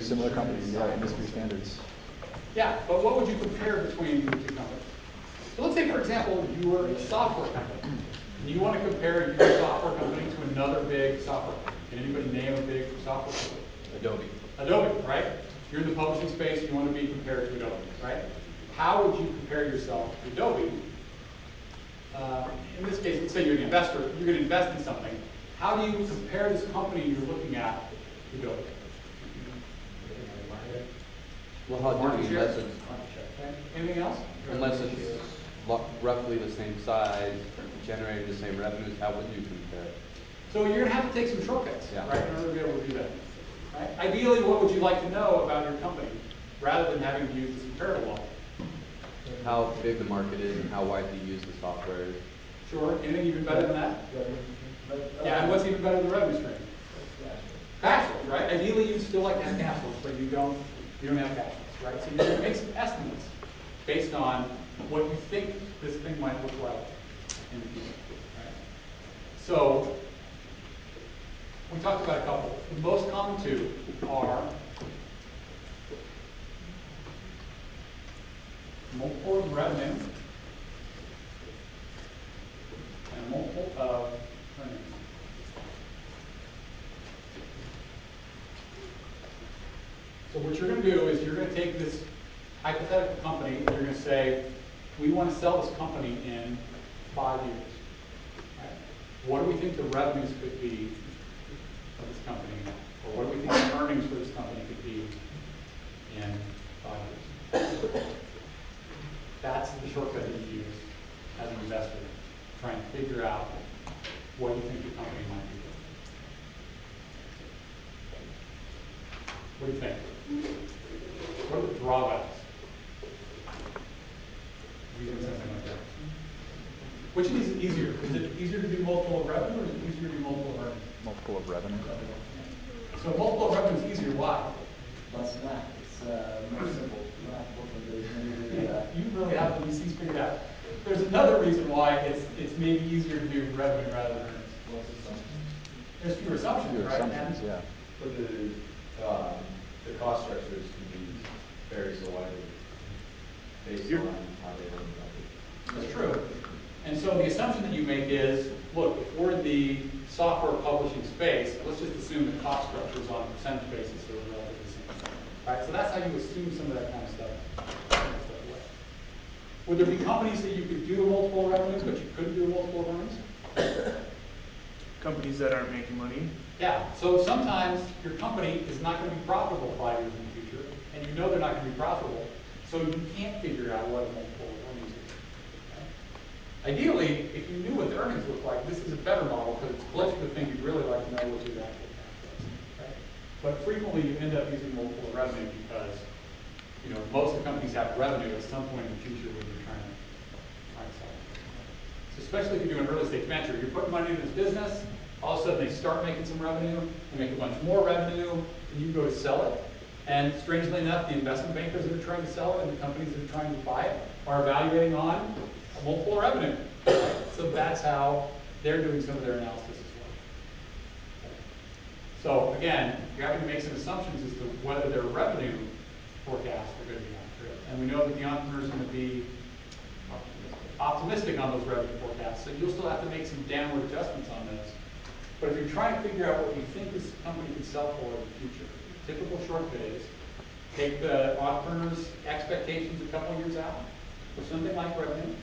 similar companies, yeah, industry standards. Yeah, but what would you compare between the two companies? So let's say, for example, you were a software company, and you want to compare your software company to another big software company. Can anybody name a big software company? Adobe. Adobe, right? You're in the publishing space, you want to be compared to Adobe, right? How would you compare yourself to Adobe? In this case, let's say you're an investor, you're going to invest in something. How do you compare this company you're looking at to Adobe? Well, how do you, unless it's, Okay. Anything else? unless it's roughly the same size, generating the same revenues, how would you compare? So you're going to have to take some shortcuts, Yeah. right, in order to be able to do that. Right? Ideally, what would you like to know about your company, rather than having to use this comparable model? How big the market is and how widely used the software is. Sure. Anything even better than that? Yeah, and what's even better than revenue stream? Cash flows, right? Ideally, you'd still like to have cash flows, but you don't have cash flows, right? So you're going to make some estimates based on what you think this thing might look like in the future, right? So we talked about a couple. The most common two are multiple of revenue and a multiple of earnings. So what you're going to do is you're going to take this hypothetical company and you're going to say, we want to sell this company in 5 years. Right? What do we think the revenues could be of this company? Or what do we think the earnings for this company could be in 5 years? That's the shortcut that you use as an investor, trying to figure out what you think the company might be. What do you think? What are the drawbacks of using something like that? Which is easier? Is it easier to do multiple of revenue, or is it easier to do multiple of earnings? Multiple of revenue. So multiple of revenue is easier. Why? Less math. It's more simple. You don't have to look at those. You really have the VCs figured out. There's another reason why it's maybe easier to do revenue rather than earnings. What's the assumption? There's fewer assumptions, Fewer right? assumptions, yeah. But the cost structures can be vary so widely based on how they run the company. That's true. And so the assumption that you make is, look, if we're in the software publishing space, let's just assume the cost structures on a percentage basis are relatively the same. Right? So that's how you assume some of that kind of stuff. Would there be companies that you could do a multiple revenue, but you couldn't do a multiple earnings? Companies that aren't making money. Yeah. So sometimes your company is not going to be profitable 5 years in the future, and you know they're not going to be profitable, so you can't figure out what a multiple earnings is. Okay? Ideally, if you knew what the earnings look like, this is a better model because it's closer to the thing you'd really like to know what your actual cash flows. Okay? But frequently, you end up using multiple revenue because most of the companies have revenue at some point in the future when you're trying to sell it. So especially if you're doing early stage venture, you're putting money in this business, all of a sudden they start making some revenue, they make a bunch more revenue, and you go to sell it. And strangely enough, the investment bankers that are trying to sell it and the companies that are trying to buy it are evaluating on a multiple revenue. Right? So that's how they're doing some of their analysis as well. So again, you're having to make some assumptions as to whether their revenue forecasts are going to be accurate. And we know that the entrepreneur is going to be optimistic on those revenue forecasts, so you'll still have to make some downward adjustments on those. But if you're trying to figure out what you think this company can sell for in the future, typical shortcut is take the entrepreneur's expectations a couple years out for something like revenue,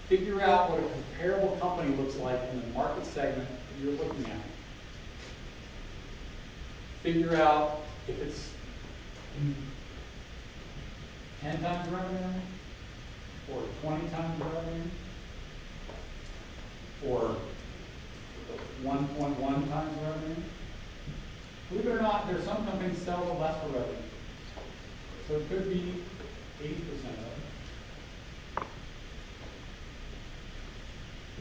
figure out what a comparable company looks like in the market segment that you're looking at, figure out if it's 10 times revenue, or 20 times revenue, or 1.1 times revenue. Believe it or not, there are some companies that sell less for revenue. So it could be 80% revenue.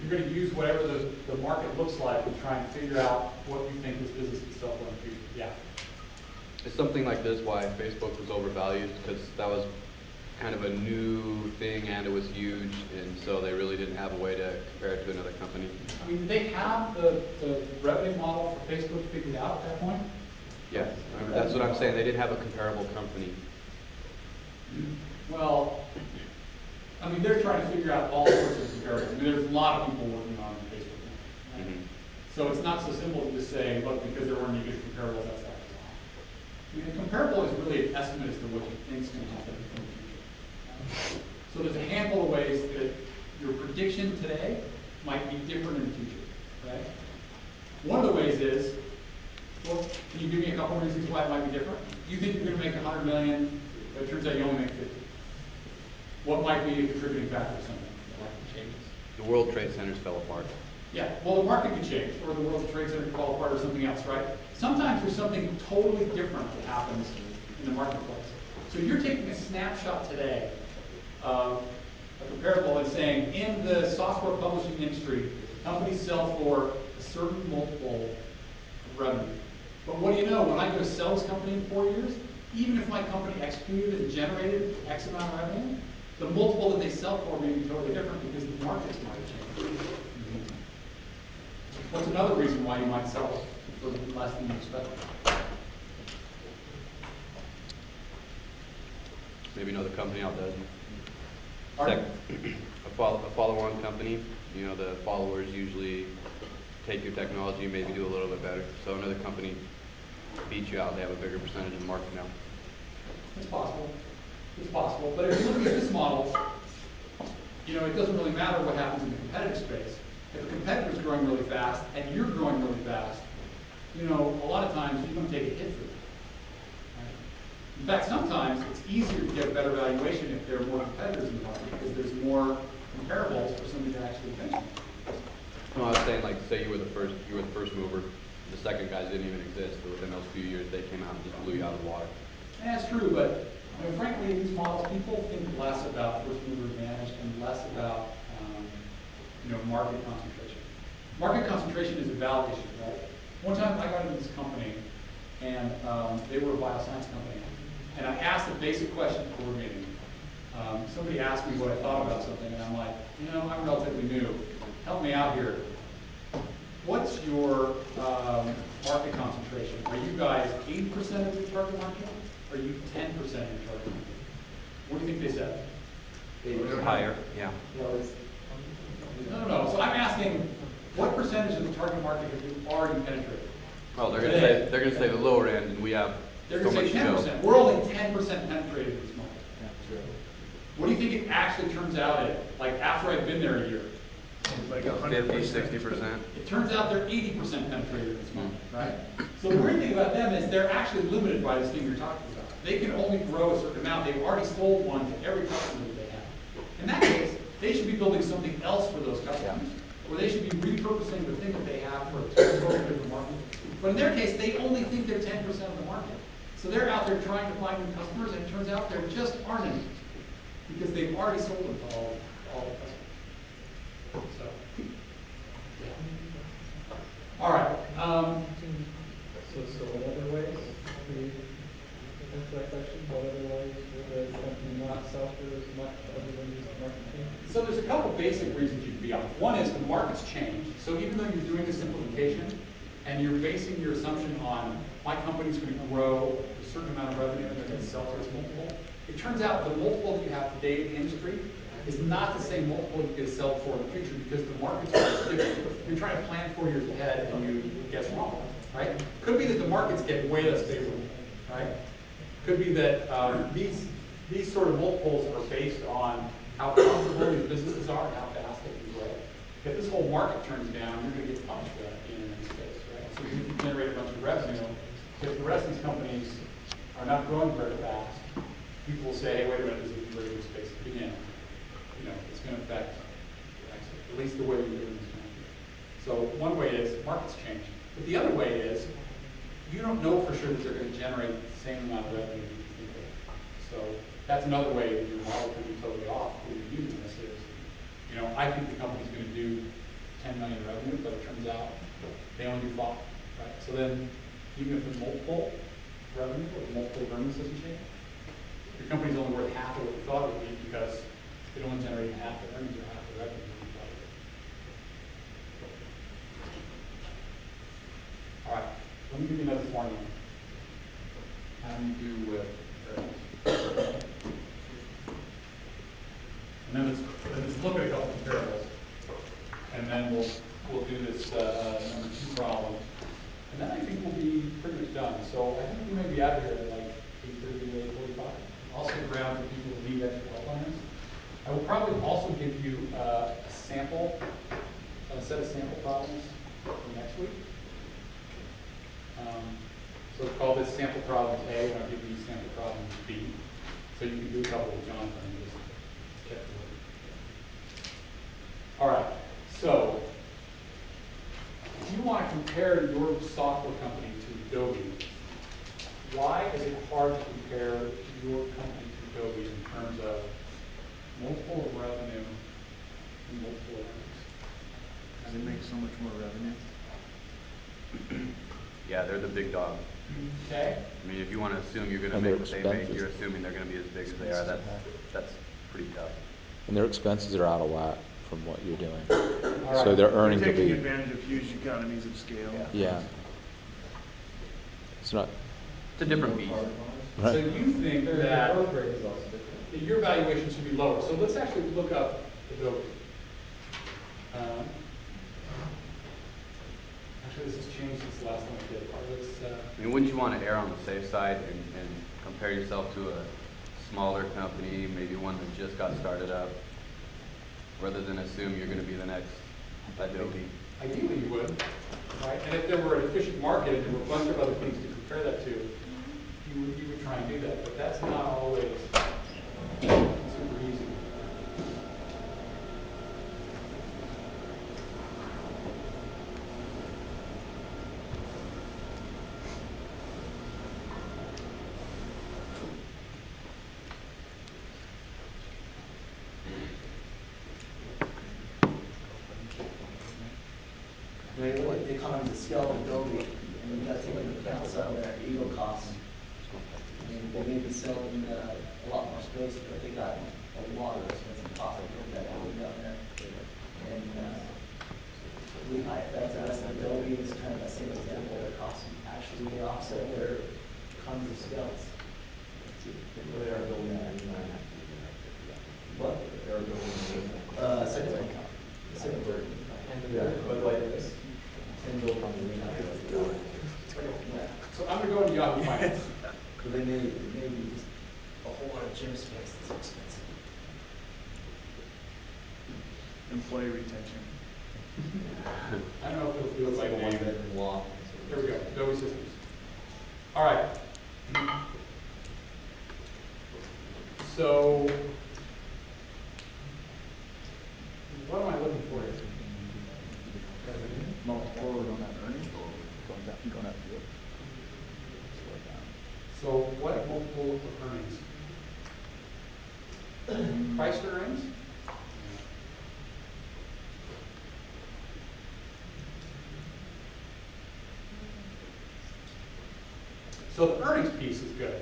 You're going to use whatever the market looks like and try and figure out what you think this business can sell for in the future. Yeah. Is something like this why Facebook was overvalued? Because that was kind of a new thing and it was huge, and so they really didn't have a way to compare it to another company. I mean, did they have the revenue model for Facebook figured out at that point? Yeah, that's what I'm saying, they didn't have a comparable company. Well, I mean, they're trying to figure out all sorts of comparables. I mean, there's a lot of people working on Facebook now. Right? Mhm. So it's not so simple to just say, look, because there weren't any good comparables, that's actually wrong. I mean, a comparable is really an estimate as to what you think is going to happen in the future. Right? So there's a handful of ways that your prediction today might be different in the future. Right? One of the ways is, well, can you give me a couple of reasons why it might be different? You think you're going to make 100 million, but it turns out you only make 50. What might be a contributing factor to something? The market changes. The World Trade Centers fell apart. Yeah, well, the market could change, or the World Trade Center could fall apart, or something else, right? Sometimes there's something totally different that happens in the marketplace. So you're taking a snapshot today of a comparable and saying, in the software publishing industry, companies sell for a certain multiple of revenue. But what do you know? When I go to sell this company in 4 years, even if my company executed and generated X amount of revenue, the multiple that they sell for may be totally different because the markets might change. What's another reason why you might sell it for less than you expect? Maybe another company out there. Pardon? A follow-on company, you know, the followers usually take your technology and maybe do a little bit better. So another company beats you out, they have a bigger percentage of the market now. It's possible. It's possible. But if you look at this model, you know, it doesn't really matter what happens in the competitive space. If a competitor's growing really fast and you're growing really fast, you know, a lot of times you're going to take a hit for that. Right? In fact, sometimes it's easier to get a better valuation if there are more competitors in the market because there's more comparables for somebody to actually benchmark. No, I was saying, like, say you were the first mover, the second guys didn't even exist, but within those few years they came out and just blew you out of the water. And that's true, but you know, frankly, in these models, people think less about first mover advantage and less about you know, market concentration. Market concentration is a valid issue, right? One time I got into this company, and they were a bioscience company, and I asked a basic question at the board meeting. Somebody asked me what I thought about something, and I'm like, you know, I'm relatively new. Help me out here. What's your market concentration? Are you guys 80% of your target market? Or are you 10% of your target market? What do you think they said? Higher, yeah. No. So I'm asking, what percentage of the target market have you already penetrated? Oh, they're Today. gonna say the lower end, and we have They're so going to much say to go. 10%. We're only 10% penetrated in this market. What do you think it actually turns out at? Like after I've been there a year? Like 50, 60%. It turns out they're 80% penetrated in this market, right? So the weird thing about them is they're actually limited by this thing you're talking about. They can only grow a certain amount. They've already sold one to every customer that they have. In that case, they should be building something else for those customers, or they should be repurposing the thing that they have for a totally different market. But in their case, they only think they're 10% of the market. So they're out there trying to find new customers, and it turns out there just aren't any, because they've already sold them to all the customers. So, yeah. All right. So what other ways? Can you answer that question? What other ways would a company not sell for as much other than just market change? So there's a couple basic reasons you can be off. One is the market's changed. So even though you're doing this simplification and you're basing your assumption on my company's going to grow a certain amount of revenue and they're going to sell to its multiple, it turns out the multiple that you have today in the industry is not the same multiple you get to sell for in the future because the market's different. You're trying to plan 4 years ahead and you guess wrong, right? Could be that the markets get way less favorable, right? Could be that these sort of multiples are based on how profitable these businesses are and how fast they can grow. If this whole market turns down, you're going to get punished for that in the space, right? So you can generate a bunch of revenue. If the rest of these companies are not growing very fast, people will say, hey, wait a minute, this is a very good space to be in. You know, it's going to affect at least the way you're doing this kind of thing. So one way is markets change. But the other way is you don't know for sure that they're going to generate the same amount of revenue that you think they are. So that's another way that your model could be totally off when you're using this is, you know, I think the company's going to do 10 million revenue, but it turns out they only do 5, right? So then even if the multiple revenue or the multiple earnings doesn't change, your company's only worth half of what you thought it would be because it only generated half the earnings or half the revenue that you thought it would. All right, let me give you another formula. time you do with earnings. And then let's look at a couple comparables. And then we'll do this number 2 problem. And then I think we'll be pretty much done. So I think we may be out of here at like 8:30 to 8:45. I'll stick around for people who need extra help on this. I will probably also give you a set of sample problems for next week. So call this sample problem A, and I'll give you sample problem B. So you can do a couple with Jonathan and just check the work. All right. So if you want to compare your software company to Adobe, why is it hard to compare your company to Adobe in terms of multiple of revenue and multiple of earnings? They make so much more revenue. Yeah, they're the big dog. Okay. I mean, if you want to assume you're going to And make their what they make, expenses. you're assuming they're going to be as big as they are. That's pretty tough. And their expenses are out of whack from what you're doing. All right. So their earnings will Taking be, advantage of huge economies of scale. yeah. It's not, It's a different beast. So right? you think Their that growth rate is also different. your valuation should be lower. So let's actually look up Adobe. Actually, this has changed since the last time we did it. Let's, I mean, wouldn't you want to err on the safe side and compare yourself to a smaller company, maybe one that just got started up, rather than assume you're going to be the next Adobe? ideally you would, right? And if there were an efficient market and there were a bunch of other things to compare that to, you would try and do that. But that's not always super easy. When you look at the economies of scale of Adobe, and you've got to take into account some of their legal costs. I mean, they may be selling a lot more space, but they got a lot of expensive costs to get that building down there. And that's Adobe is kind of the same example. Their costs actually may offset their economies of scales. They are building that in What? They are building Second one. Second, third. but like this, 10 buildings in the Yeah. So I'm going to go into Yahoo Finance. But they may be just a whole lot of gym space that's expensive. Employee retention. I don't know if it'll do it It's by like a name. one-bedroom loft. There we go, Adobe Systems. All right. So, what am I looking for here? Multiple on that earnings. Going up. So, what multiple of earnings? Price to earnings? So the earnings piece is good,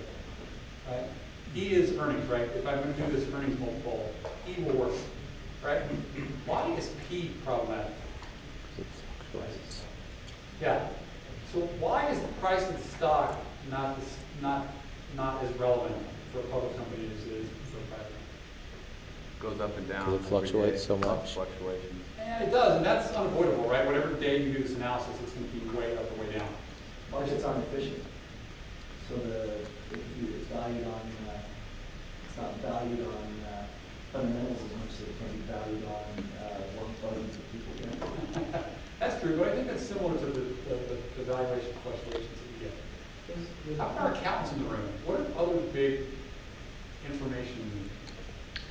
right? E is earnings, right? If I'm going to do this earnings multiple, E will work, right? Why is P problematic? Yeah. So why is the price of the stock not as relevant for a public company as it is for a private company? Goes up and down. Because it fluctuates so Lots of much. Fluctuations. And it does, and that's unavoidable, right? Whatever day you do this analysis, it's going to be way up or way down. Markets aren't efficient. So it's valued on, it's not valued on fundamentals as much as it can be valued on warm fuzzies that people get. That's true, but I think that's similar to the valuation fluctuations that we get. How about accountants in the room? What are other big information?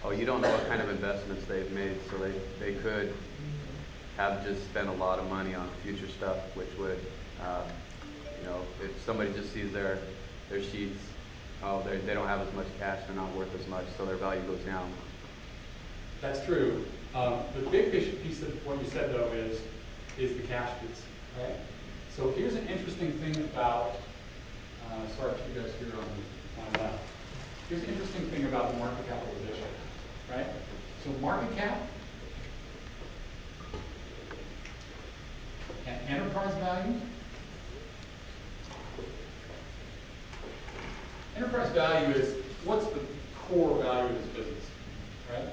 Oh, you don't know what kind of investments they've made, so they could have just spent a lot of money on future stuff, which would, you know, if somebody just sees their sheets, oh, they don't have as much cash, they're not worth as much, so their value goes down. That's true. The big piece of what you said, though, is the cash piece, right? So here's an interesting thing about, sorry if you guys here on my left. Here's an interesting thing about the market capitalization, right? So market cap and enterprise value Enterprise value is what's the core value of this business, right?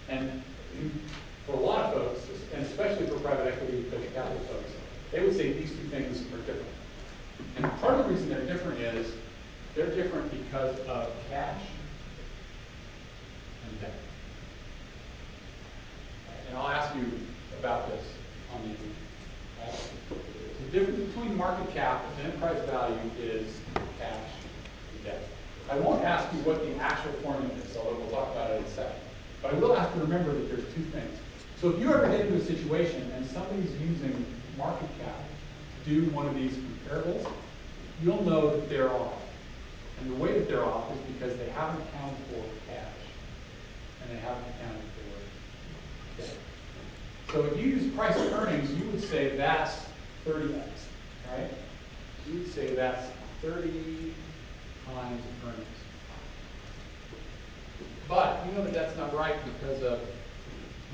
And for a lot of folks, and especially for private equity, venture capital folks, they would say these two things are different. And part of the reason they're different is they're different because of cash and debt. And I'll ask you about this on the end. Right? The difference between market cap and enterprise value is cash and debt. I won't ask you what the actual formula is, although we'll talk about it in a second. But I will ask you to remember that there's two things. So if you ever get into a situation and somebody's using market cap to do one of these comparables, you'll know that they're off. And the way that they're off is because they haven't accounted for cash and they haven't accounted for debt. So if you use price to earnings, you would say that's 30x, right? You would say that's 30 times earnings. But you know that that's not right because of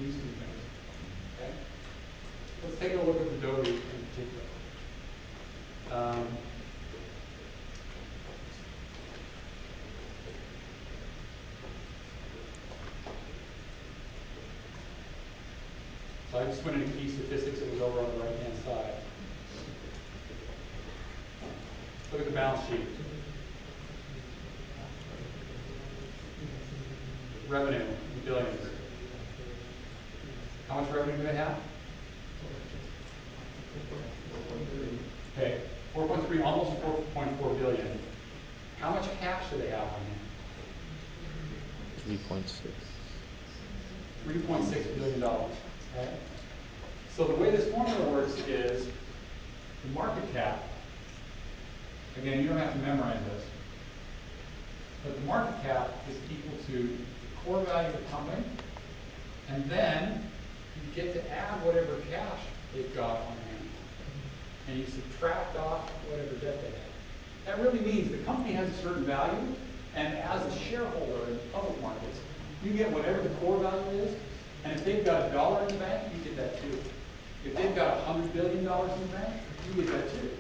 these two things. Okay? Let's take a look at Adobe in particular. So I just went into key statistics that was over on the right-hand side. Look at the balance sheet. Revenue in billions. How much revenue do they have? Okay, 4.3, almost 4.4 billion. How much cash do they have on hand? 3.6. $3.6 billion. Okay? So the way this formula works is the market cap. Again, you don't have to memorize this, but the market cap is equal to the core value of the company, and then you get to add whatever cash they've got on hand, and you subtract off whatever debt they have. That really means the company has a certain value, and as a shareholder in the public markets, you get whatever the core value is, and if they've got $1 in the bank, you get that too. If they've got $100 billion in the bank, you get that too.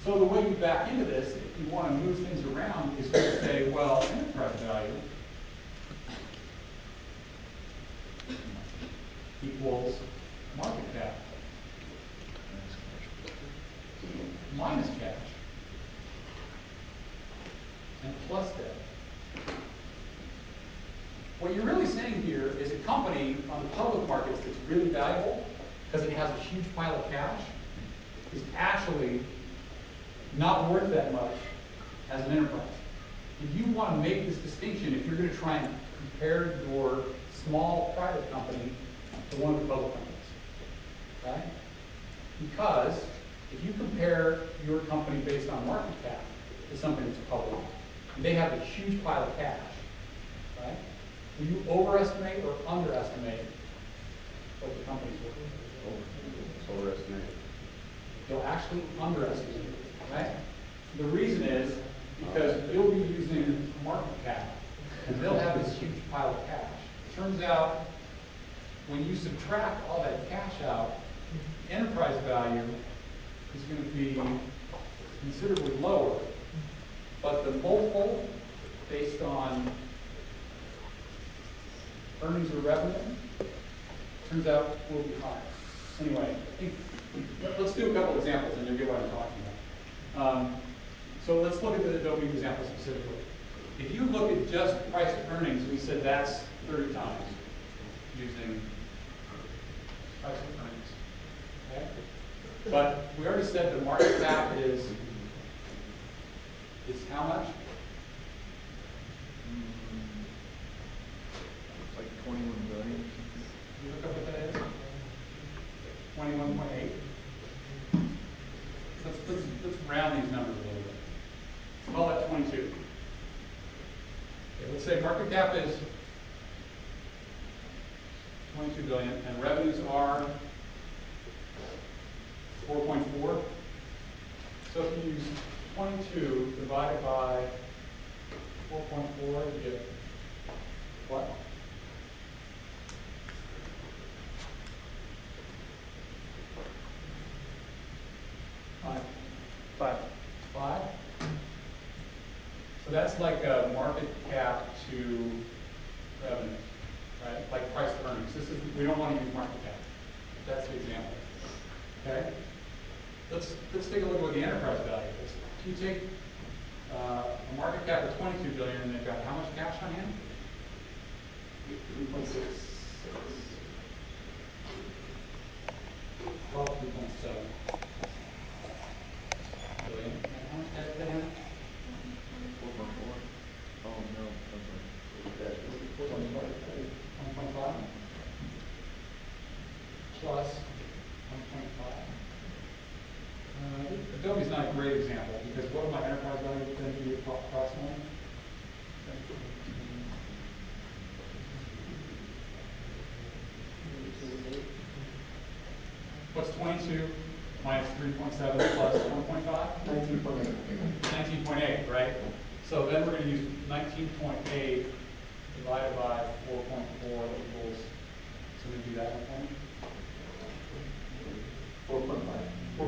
So the way you back into this, if you want to move things around, is to say, well, enterprise value equals market cap minus cash and plus debt. What you're really saying here is a company on the public markets that's really valuable because it has a huge pile of cash is actually not worth that much as an enterprise. If you want to make this distinction, if you're going to try and compare your small private company to one of the public companies, right? Because if you compare your company based on market cap to something that's public, and they have a huge pile of cash, right? Will you overestimate or underestimate what the company's worth? Overestimate. You'll actually underestimate it, right? The reason is because you'll be using market cap, and they'll have this huge pile of cash. Turns out, when you subtract all that cash out, enterprise value is going to be considerably lower, but the multiple based on earnings or revenue turns out will be higher. Anyway, I think let's do a couple examples and you'll get what I'm talking about. So let's look at the Adobe example specifically. If you look at just price to earnings, we said that's 30 times using price to earnings. Okay? But we already said the market cap is how much? Like 21 billion or something. Can you look up what that is? 21.8. Let's round these numbers a little bit. Let's call that 22. Okay, let's say market cap is 22 billion and revenues are 4.4. So if you use 22 divided by 4.4, you get what? Five. 5. So that's like a market cap to revenue, right? Like price to earnings. This is, we don't want to use market cap. That's the example. Okay? Let's take a look at what the enterprise value is. If you take a market cap of 22 billion and they've got how much cash on hand? 3.66. Well, 3.7 billion. And how much cash do they have? 4.4. Oh, no, I'm sorry. That's 1.5 plus 1.5. Adobe's not a great example because what would my enterprise value then be approximately? What's 22 minus 3.7 plus 1.5? 19.8. 19.8, right? So then we're going to use 19.8 divided by 4.4 equals, somebody do that one for me? 4.5.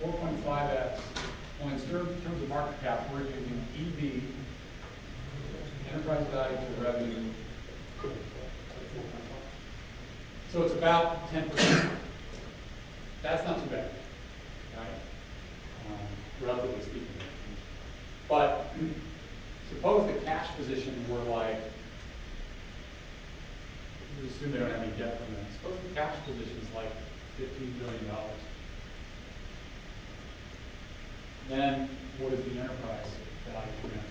4.5x. Well, in terms of market cap, we're using EV, enterprise value to revenue, at 4.5. So it's about 10%. That's not too bad, right? Relatively speaking. But suppose the cash position were like, we assume they don't have any debt from them. Suppose the cash position is like $15 billion. Then what is the enterprise value for them?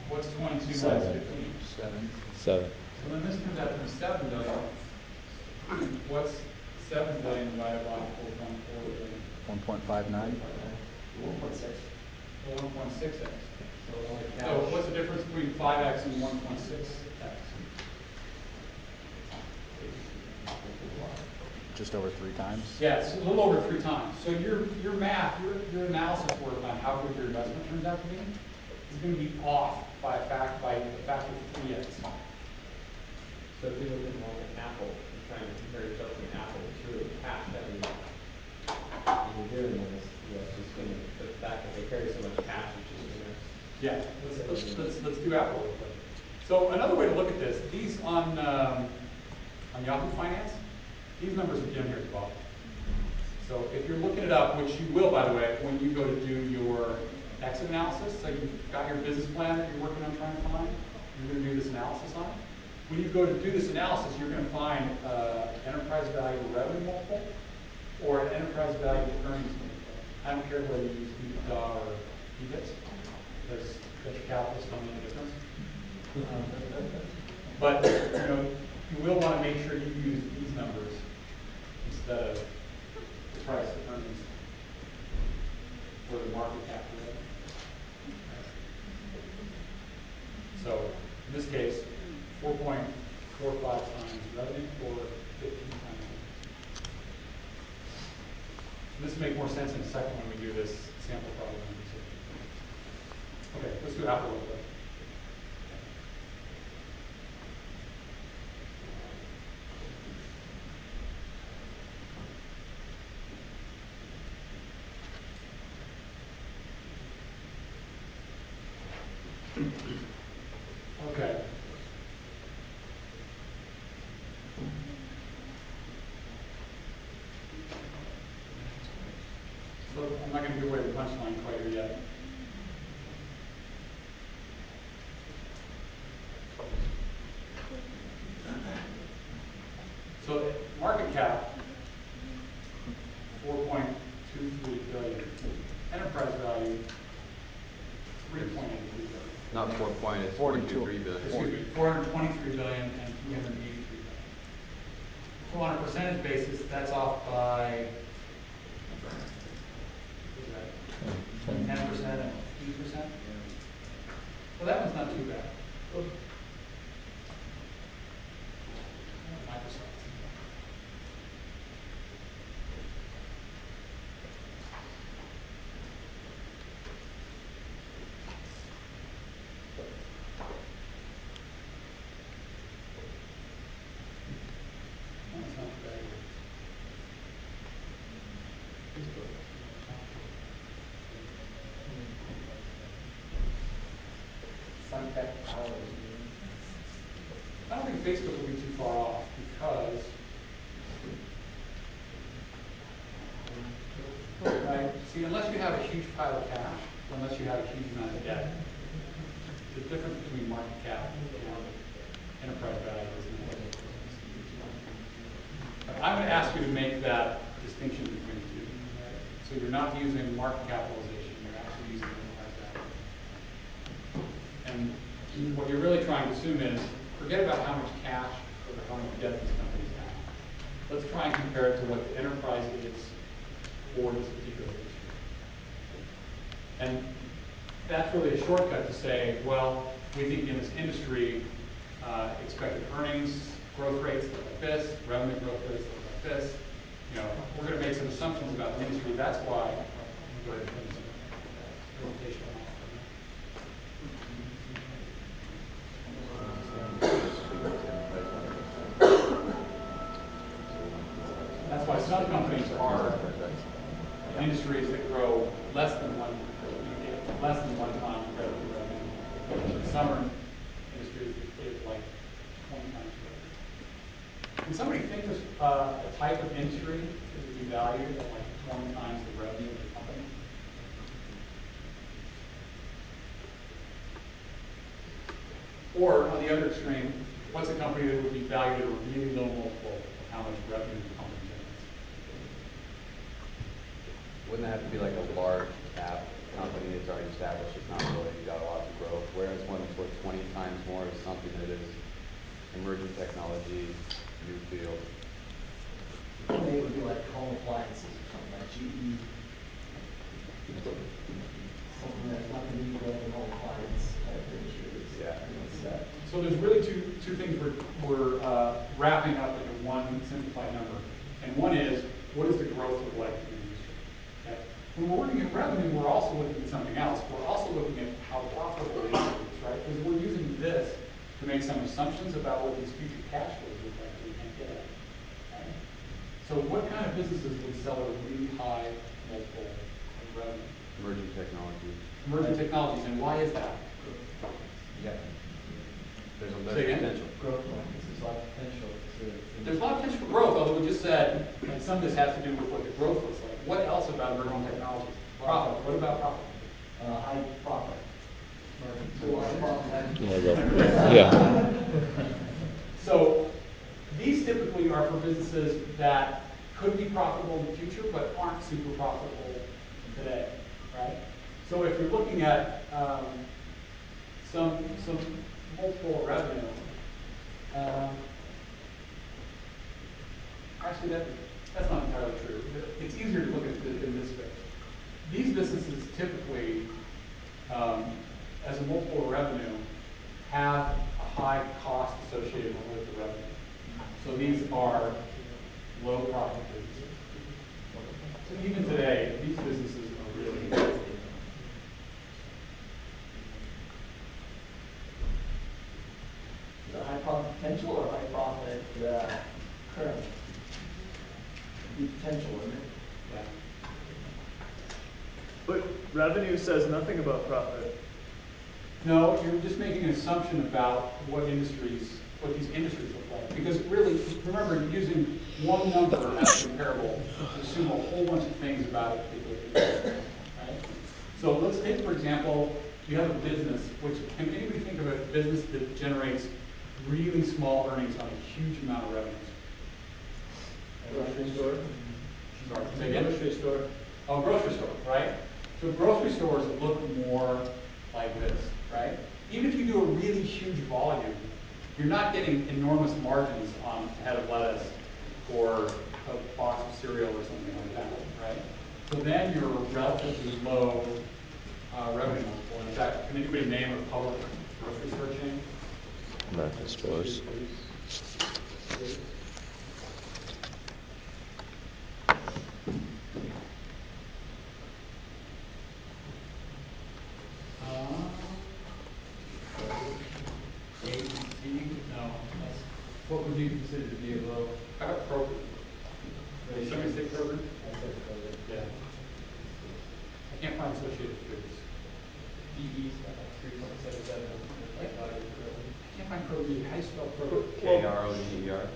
What's 22 minus 15? 7. 7. So then this turns out to be 7 billion. What's 7 billion divided by 4.4 billion? 1.59. 1.6. Well, 1.6x. So what's the difference between 5x and 1.6x? Just over 3 times. Yeah, it's a little over 3 times. So your math, your analysis work on how good your investment turns out to be is going to be off by a factor of 3x. So if you look at like an Apple, you're trying to compare yourself to an Apple, it's really cash heavy. When you're doing this, that's just gonna, the fact that they carry so much cash is just gonna. Yeah, let's do Apple real quick. So another way to look at this, these on Yahoo Finance, these numbers are down here at the bottom. So if you're looking it up, which you will, by the way, when you go to do your exit analysis, so you've got your business plan that you're working on trying to find, you're going to do this analysis on it. When you go to do this analysis, you're going to find enterprise value revenue multiple or an enterprise value earnings multiple. I don't care whether you use EBITDA or EBIT, because venture capitalists don't know the difference. But you will want to make sure you use these numbers instead of the price to earnings or the market cap to revenue. So in this case, 4.45 times revenue or 15 times earnings. And this will make more sense in a second when we do this sample problem number 2. Okay, let's do Apple real quick. Okay. So I'm not going to give away the punchline quite here yet. So market cap, 4.23 billion. Enterprise value, 3.83 billion. Not 4 point, it's 4.23 billion. Excuse me, 423 billion and 383 billion. So on a percentage basis, that's off by, what is that, 10% and 15%? So that one's not too bad. Microsoft. That's not too bad either. hours even. I don't think Facebook will be too far off because, right, see, unless you have a huge pile of cash, unless you have a huge amount of debt, the difference between market cap and enterprise value is not very close. But I would ask you to make that distinction between the two. Right? So you're not using market capitalization, you're actually using enterprise value. And what you're really trying to assume is, forget about how much cash or how much debt these companies have. Let's try and compare it to what the enterprise is for this particular industry. And that's really a shortcut to say, well, we think in this industry, expected earnings growth rates look like this, revenue growth rates look like this. You know, we're going to make some assumptions about the industry. That's why. Go ahead and finish that presentation off. That's why some companies are industries that grow less than one time compared to revenue. Some are industries that give like 20 times revenue. Can somebody think of a type of industry that would be valued at like 20 times the revenue of the company? Or on the other extreme, what's a company that would be valued at a really low multiple of how much revenue the company generates? Wouldn't that have to be like a large cap company that's already established, it's not really got a lot of growth, whereas one that's worth 20 times more is something that is emerging technology, new field. Maybe it would be like home appliances or something like GE. Something that's not going to be built in home appliance type industries. Yeah. Instead. So there's really two things we're wrapping up into one simplified number. And one is, what does the growth look like in the industry? Okay? When we're looking at revenue, we're also looking at something else. We're also looking at how profitable the industry is, right? Because we're using this to make some assumptions about what these future cash flows look like that we can't get at. Right? So what kind of businesses would sell at a really high multiple of revenue? Emerging technology. Emerging technologies, and why is that? Yeah. There's Say again? potential. Growth markets, there's a lot of potential to. There's a lot of potential for growth, although we just said that some of this has to do with what the growth looks like. What else about emerging technologies? Profit. What about profit? High profit. Market. So high profit. Yeah. So these typically are for businesses that could be profitable in the future, but aren't super profitable today, right? So if you're looking at some multiple of revenue, actually that's not entirely true. It's easier to look at it in this space. These businesses typically, as a multiple of revenue, have a high cost associated with the revenue. So these are low profit businesses. So even today, these businesses are really Is it high profit potential or high profit currently? The potential, isn't it? yeah. But revenue says nothing about profit. No, you're just making an assumption about what these industries look like. Because really, remember, you're using one number as comparable to assume a whole bunch of things about a particular industry, right? So let's take, for example, you have a business, which, can anybody think of a business that generates really small earnings on a huge amount of revenues? Grocery store. Sorry, say again? Grocery store. Oh, grocery store, right? So grocery stores look more like this, right? Even if you do a really huge volume, you're not getting enormous margins on a head of lettuce or a box of cereal or something like that, right? So then you're a relatively low revenue multiple. In fact, can anybody name a public grocery store chain? American stores. No. What would you consider to be a low? How about Kroger? Did somebody say Kroger? I said Kroger. Yeah. I can't find Associated Foods. GE's got like 3.77 enterprise value per revenue. I can't find Kroger either. How do you spell Kroger? Kroger.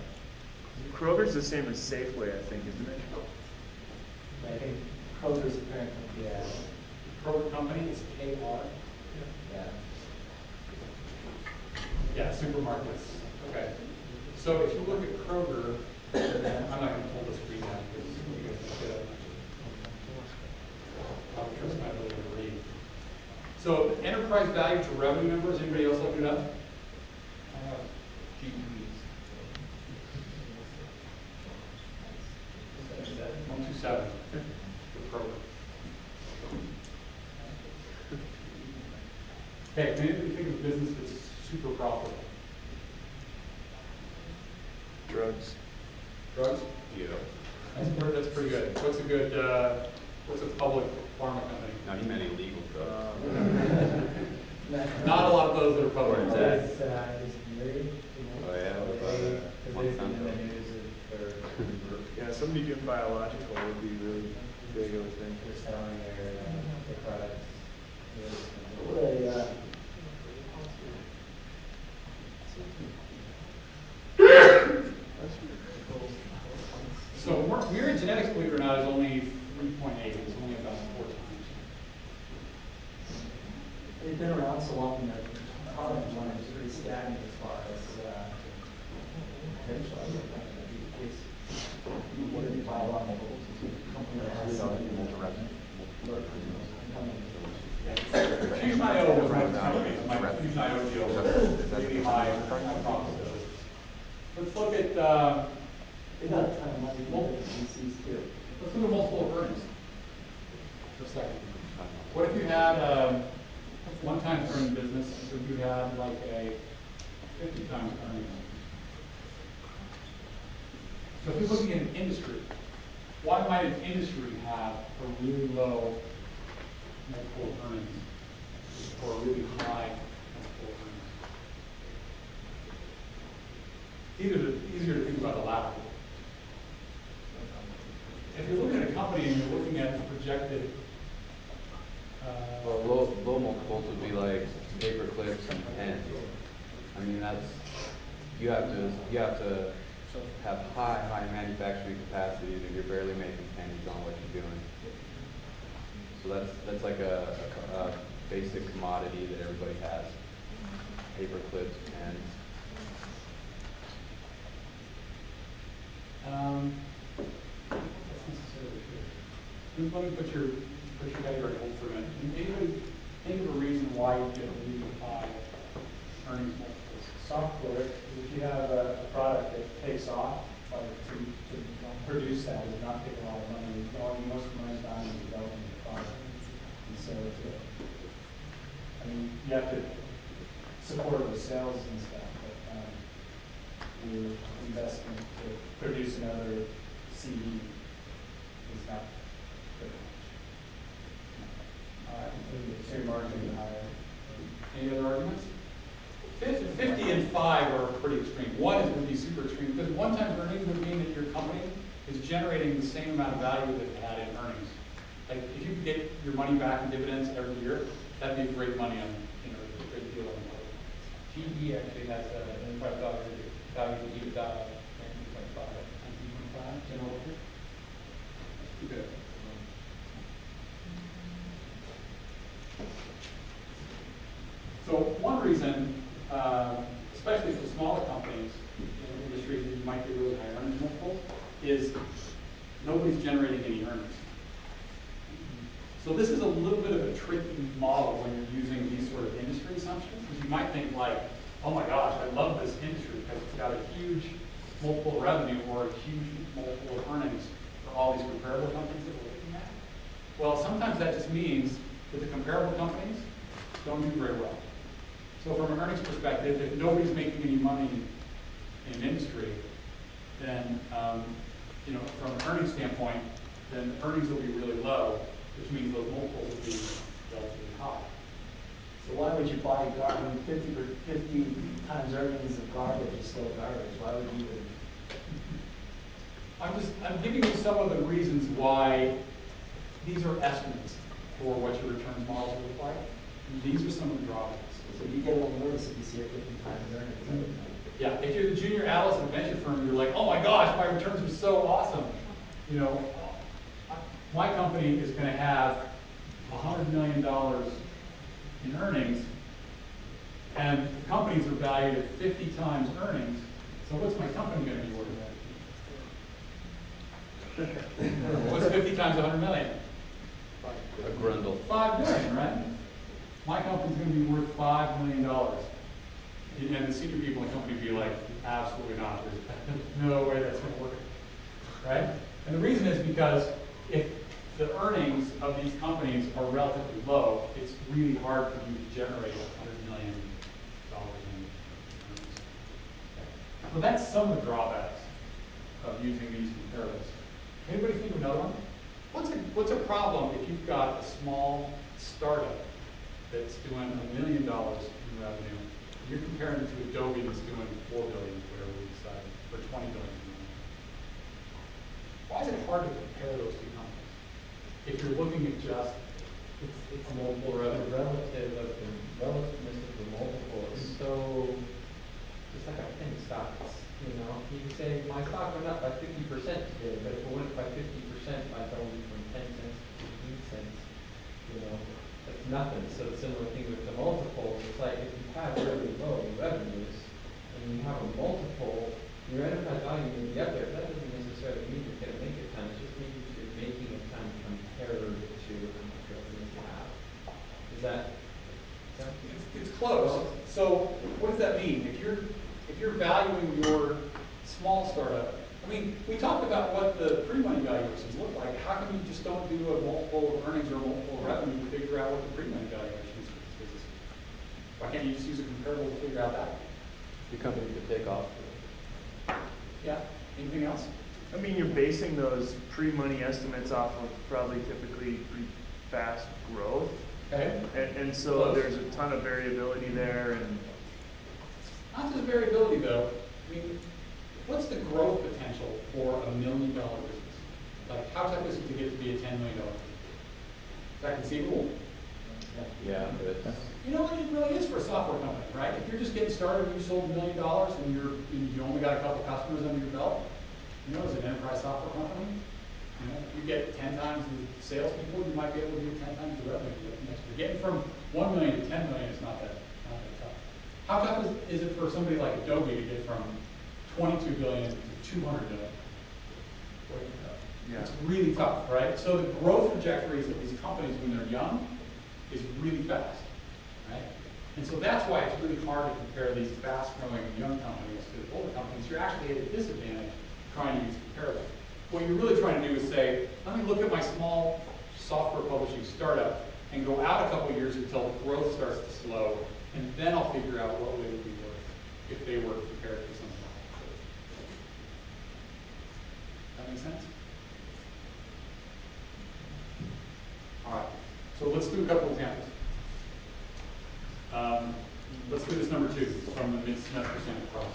Kroger's the same as Safeway, I think, isn't it? I think Kroger's the parent company. Yeah. Kroger Company is KR. Yeah. Yeah, supermarkets. Okay. So if you look at Kroger, and then I'm not going to pull the screen down because you guys can get it. I would trust my ability to read. So enterprise value to revenue numbers, anybody else look it up? I have GE's. 77. 127 for Kroger. Okay, can anybody think of a business that's super profitable? Drugs. Drugs? Yeah. That's pretty good. What's a public pharma company? No, he meant illegal drugs. Not a lot of those that are public. Or Zach. Is Mary? Oh yeah, with Because they've been in Monsanto. the news for Yeah, somebody doing biological would be really big, I would think. selling their products. Really expensive. Well, So Myriad Genetics, believe it or not, is only 3.8. It's only about 4 times. they've been around so long and their product line is pretty stagnant as far as potential. I think that would be the case. What if biological company that has Fusion.io was one of the companies. My Fusion.io deal was really high profitability. Let's look at they got a ton of money from different VCs too. let's look at multiple of earnings for a second. What if you had a one-time earning business? If you had like a 50 times earnings. So if you're looking at an industry, why might an industry have a really low multiple of earnings or a really high multiple of earnings? Easier to think about the latter. If you're looking at a company and you're looking at projected, Well, low multiples would be like paper clips and pens. I mean, you have to have high manufacturing capacity that you're barely making pennies on what you're doing. So that's like a basic commodity that everybody has. Paper clips, pens. that's necessarily true. Let me put your head here at home for a minute. Anybody think of a reason why you get really high earnings multiples? Software, if you have a product that takes off, like to produce that does not take a lot of money. Most of the money's gone into developing the product. And so you have to support the sales and stuff, but your investment to produce another CD is not very much. So your margins are higher. Any other arguments? 50 and 5 are pretty extreme. 1 would be super extreme because one-time earnings would mean that your company is generating the same amount of value that it had in earnings. Like if you could get your money back in dividends every year, that'd be great money on, a great deal on the market. GE actually has an enterprise value to EBITDA of 19.5. 19.5, General Electric. That's pretty good. So one reason, especially for smaller companies in industries that you might get really high earnings multiples, is nobody's generating any earnings. So this is a little bit of a tricky model when you're using these sort of industry assumptions, because you might think like, oh my gosh, I love this industry because it's got a huge multiple of revenue or a huge multiple of earnings for all these comparable companies that we're looking at. Well, sometimes that just means that the comparable companies don't do very well. So from an earnings perspective, if nobody's making any money in an industry, then from an earnings standpoint, then the earnings will be really low, which means those multiples will be relatively high. So why would you buy garbage? 50 times earnings of garbage is still garbage. Why would you even? I'm giving you some of the reasons why these are estimates for what your returns models look like. And these are some of the drawbacks. So you get a little nervous if you see it 50 times earnings every time. Yeah, if you're the junior analyst at a venture firm, you're like, oh my gosh, my returns are so awesome. You know, my company is going to have $100 million in earnings, and the companies are valued at 50 times earnings. So what's my company going to be worth? What's 50 times 100 million? A grundle. 5 million, right? My company's going to be worth $5 million. And the senior people in the company be like, absolutely not. There's no way that's going to work. Right? And the reason is because if the earnings of these companies are relatively low, it's really hard for you to generate $100 million in earnings. Okay. So that's some of the drawbacks of using these comparables. Anybody think of another one? What's a problem if you've got a small startup that's doing $1 million in revenue? You're comparing it to Adobe that's doing $4 billion, whatever we decided, or $20 billion. Why is it hard to compare those two companies? If you're looking at just It's a multiple revenue. relativeness of the multiple is so, it's like a penny stock. You know, you can say my stock went up by 50% today, but if it went up by 50%, like only from 10 cents to 15 cents, you know, that's nothing. So the similar thing with the multiples, it's like if you have really low revenues and you have a multiple, your enterprise value may be up there, but that doesn't necessarily mean you're going to make a ton. It just means you're making a ton compared to how much revenue you have. Is that It's close. So what does that mean? If you're valuing your small startup, I mean, we talked about what the pre-money valuations look like. How come you just don't do a multiple of earnings or a multiple of revenue to figure out what the pre-money valuation is for this business? Why can't you just use a comparable to figure out that? Your company could take off. Yeah. Anything else? I mean, you're basing those pre-money estimates off of probably typically pretty fast growth. Okay. And so there's a ton of variability there, and Not just variability though. I mean, what's the growth potential for $1 million business? Like, how tough is it to get to be a $10 million business? Is that conceivable? Yeah, but You know what it really is for a software company, right? If you're just getting started and you sold $1 million and you only got a couple customers under your belt, you know, as an enterprise software company, you know, you get 10 times the salespeople, you might be able to do 10 times the revenue. You're getting from 1 million to 10 million is not that tough. How tough is it for somebody like Adobe to get from 22 billion to 200 billion? yeah. It's really tough, right? So the growth trajectories of these companies when they're young is really fast, right? And so that's why it's really hard to compare these fast-growing young companies to older companies. You're actually at a disadvantage trying to use comparables. What you're really trying to do is say, let me look at my small software publishing startup and go out a couple years until growth starts to slow, and then I'll figure out what they would be worth if they were compared to something else. That make sense? All right, so let's do a couple examples. Let's do this number 2 from the mid-semester sample problem.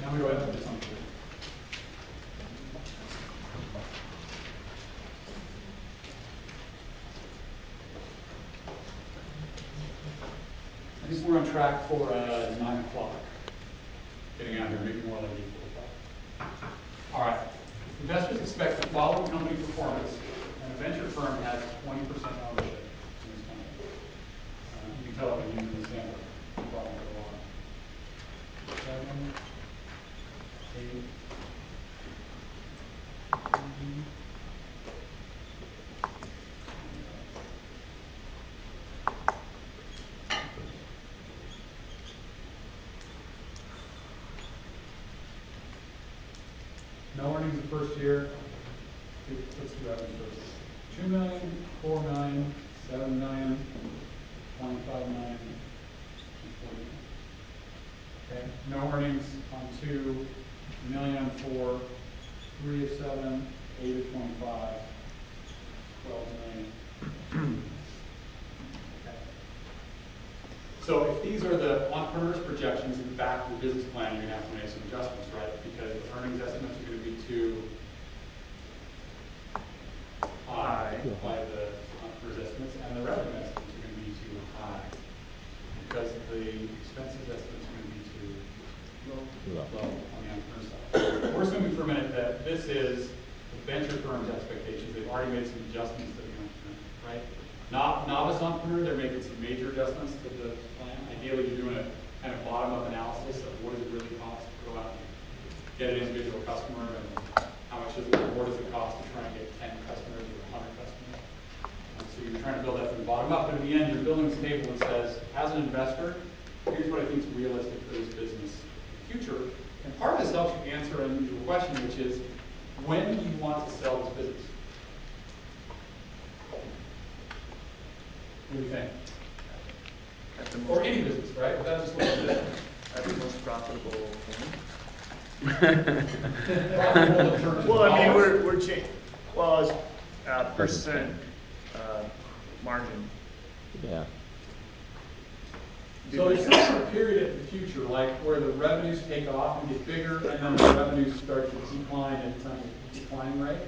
Now we go ahead and put this on the board. I think we're on track for 9 o'clock. Getting out here, maybe more like 8:45. All right. Investors expect the following company performance, and a venture firm has 20% ownership in this company. You can tell it when using the sample problem go on. 7, 8, 9. No earnings the first year. Let's do revenue first. 2 million, 4 million, 7 million, 25 million, and 40 million. Okay. No earnings on 2, million on 4, 3 of 7, 8 of 25, 12 million. Okay. So if these are the entrepreneur's projections in the back of your business plan, you're gonna have to make some adjustments, right? Because the earnings estimates are gonna be too high by the entrepreneur's estimates, and the revenue estimates are gonna be too high. Because the expenses estimates are gonna be too low on the entrepreneur's side. We're assuming for a minute that this is the venture firm's expectations. They've already made some adjustments to the entrepreneur, right? Novice entrepreneur, they're making some major adjustments to the plan. Ideally, you're doing a kind of bottom-up analysis of what does it really cost to go out and get an individual customer, and how much does it, what does it cost to try and get 10 customers or 100 customers. And so you're trying to build that from the bottom up, but in the end, you're building this table that says, as an investor, here's what I think is realistic for this business in the future. And part of this helps you answer your question, which is, when do you want to sell this business? What do you think? At the Or most, any business, right? Without just looking at this. at the most profitable point. Profitable in terms of Well, I mean, dollars. we're well, as, percent, margin. Yeah. So there's some sort of period in the future, like where the revenues take off and get bigger, and then the revenues start to decline at some declining rate.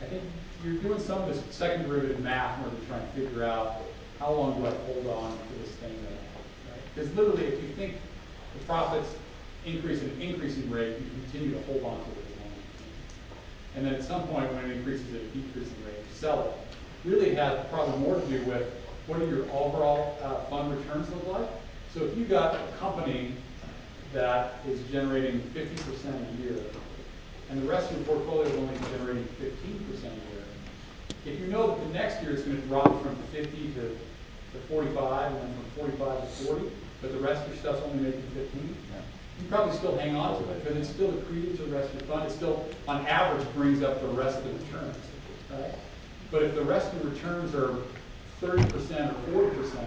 I think you're doing some of this second derivative math where you're trying to figure out how long do I hold on to this thing that I have, right? Because literally, if you think the profits increase at an increasing rate, you continue to hold on to it as long as you can. And then at some point, when it increases at a decreasing rate, you sell it. Really, it has probably more to do with what do your overall fund returns look like. So if you got a company that is generating 50% a year, and the rest of your portfolio is only generating 15% a year, if you know that the next year it's going to drop from 50 to 45, and then from 45 to 40, but the rest of your stuff's only making 15, you probably still hang on to it because it's still accretive to the rest of your fund. It still, on average, brings up the rest of the returns, right? But if the rest of your returns are 30% or 40%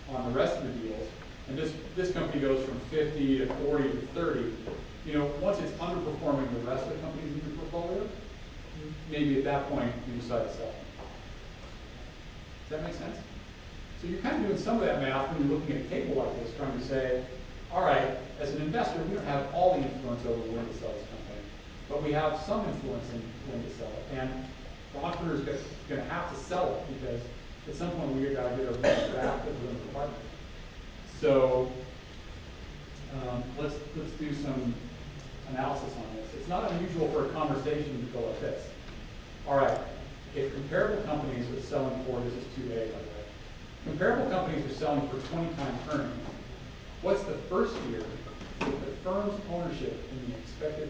on the rest of the deals, and this company goes from 50 to 40 to 30, you know, once it's underperforming the rest of the companies in your portfolio, maybe at that point you decide to sell. Does that make sense? So you're kind of doing some of that math when you're looking at a table like this, trying to say, all right, as an investor, we don't have all the influence over when to sell this company, but we have some influence in when to sell it. And the entrepreneur is going to have to sell it because at some point we got to get our best draft of the partner. So let's do some analysis on this. It's not unusual for a conversation to go like this. All right, if comparable companies are selling for, this is 2A by the way, comparable companies are selling for 20 times earnings, what's the first year that the firm's ownership in the expected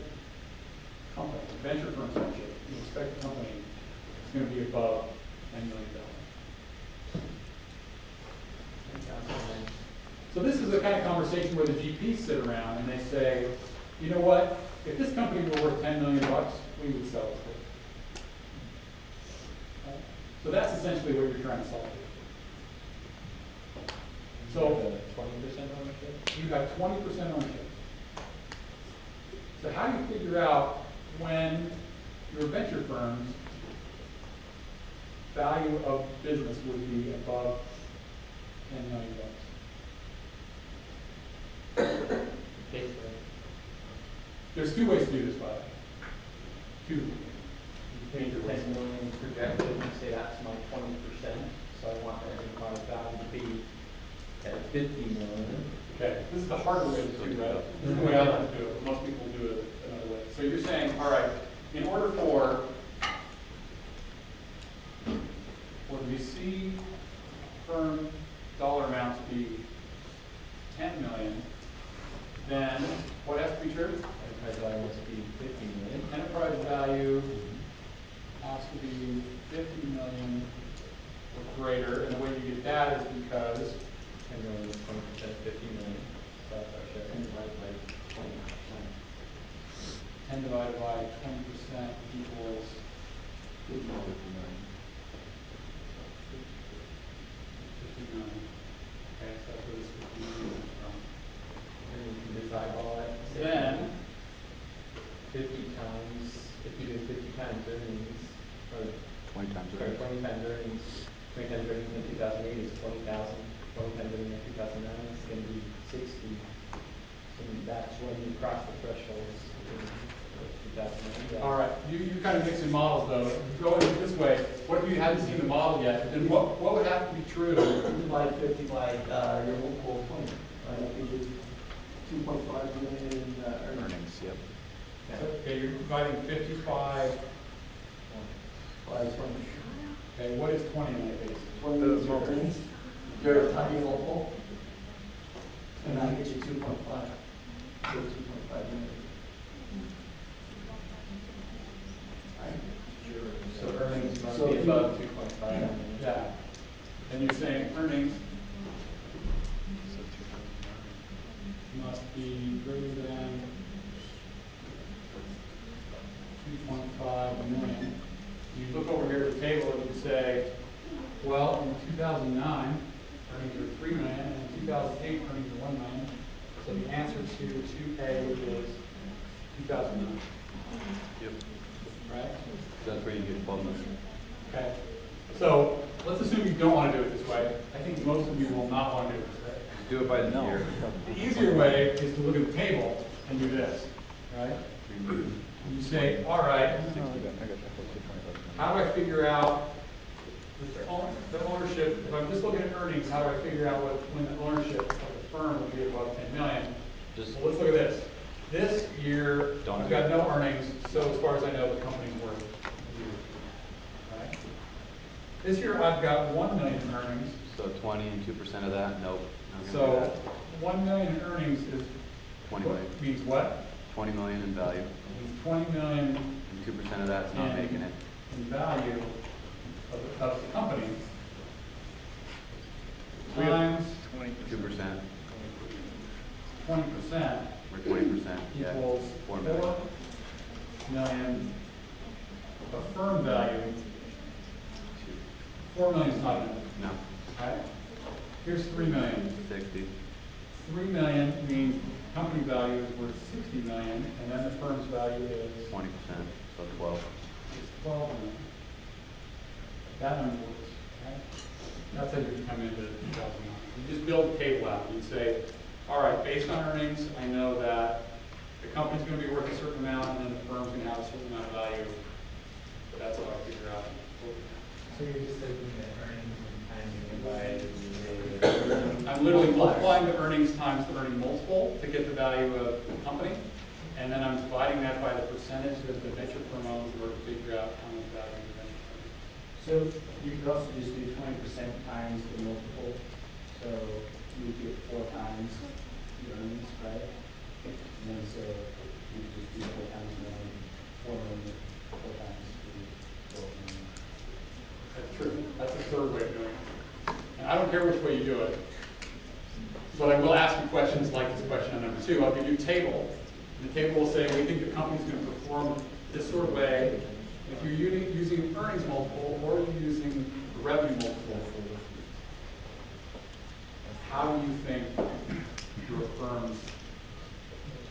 company, venture firm's ownership in the expected company is going to be above $10 million? So this is the kind of conversation where the GPs sit around and they say, you know what, if this company were worth $10 million, we would sell it for. Right? So that's essentially what you're trying to solve for. So 20% ownership? you have 20% ownership. So how do you figure out when your venture firm's value of business would be above $10 million? There's two ways to do this, by the way. Two major ways. 10 million projected, you say that's my 20%, so I want the enterprise value to be at 50 million. Okay, this is the harder way to do, right? This is the way I like to do it. Most people do it another way. So you're saying, all right, in order for the VC firm dollar amount to be 10 million, then what has to be true? Enterprise value must be 50 million. Enterprise value has to be 50 million or greater, and the way you get that is because 10 million is 20% of 50 million. So that's our share. 10 divided by 20%. 10 divided by 20% equals 50 million. 50 million. Okay, so that's where this 50 million comes from. And you can just eyeball it. Then 50 times, if you do 50 times earnings, or 20 times sorry, earnings. 20 times earnings in 2008 is 20,000. and then in 2009, it's gonna be 60. So that's when you cross the thresholds in 2009. All right, you kind of mixing models though. Going this way, what if you hadn't seen the model yet? Then what would have to be true? Divide 50 by your multiple of 20, right? That gives you 2.5 million in earnings. Earnings, yep. Okay, you're dividing 55. By 20. Okay, what is 20 in that case? 20 is your earnings, your time multiple, and that gets you 2.5. So 2.5 million. Right? So earnings must So be if you- above 2.5 million. Yeah. And you're saying earnings must be greater than 2.5 million. You look over here at the table and you say, well, in 2009, earnings are 3 million, and in 2008, earnings are 1 million. So the answer to 2A is 2009, Yep. right? That's where you get 12 million. Okay. So let's assume you don't want to do it this way. I think most of you will not want to do it this way. Do it by the No. year. The easier way is to look at the table and do this, right? And you say, all right, how do I figure out the ownership? If I'm just looking at earnings, how do I figure out when the ownership of the firm will be above 10 million? Just Well, let's look at this. This year, Don't I've do got it. no earnings, so as far as I know, the company's worth zero. Right? This year, I've got 1 million in earnings. so 20 and 2% of that. Nope. Not gonna do So that. 1 million in earnings is 20 million. means what? 20 million in value. It means 20 million And 2% of that's not in, making it. in value of the company We have times 20%. 2%. 20% Or 20%. Yeah. equals 4 4 million. million of firm value. 4 million is not enough, No. right? Here's 3 million. 60. 3 million means the company value is worth 60 million, and then the firm's value is 20%. So 12. 12 million. That number works, right? That's how you come into 2009. You just build a table out. You say, all right, based on earnings, I know that the company's going to be worth a certain amount, and then the firm's going to have a certain amount of value. That's how I figure out. So you're just taking the earnings and timing it by the I'm literally multiplying the earnings times the earning multiple to get the value of the company, and then I'm dividing that by the percentage that the venture firm owns in order to figure out how much value the venture firm has. So you could also just do 20% times the multiple, so you get 4 times the earnings, right? And then so you just do 4 times 1, 4 million, 4 times 2, 12 million. That's true. That's the third way of doing it. And I don't care which way you do it, but I will ask you questions like this question on number 2. I'll give you a table. And the table will say, we think the company's going to perform this sort of way. If you're using earnings multiple or you're using the revenue multiple, how do you think your firm's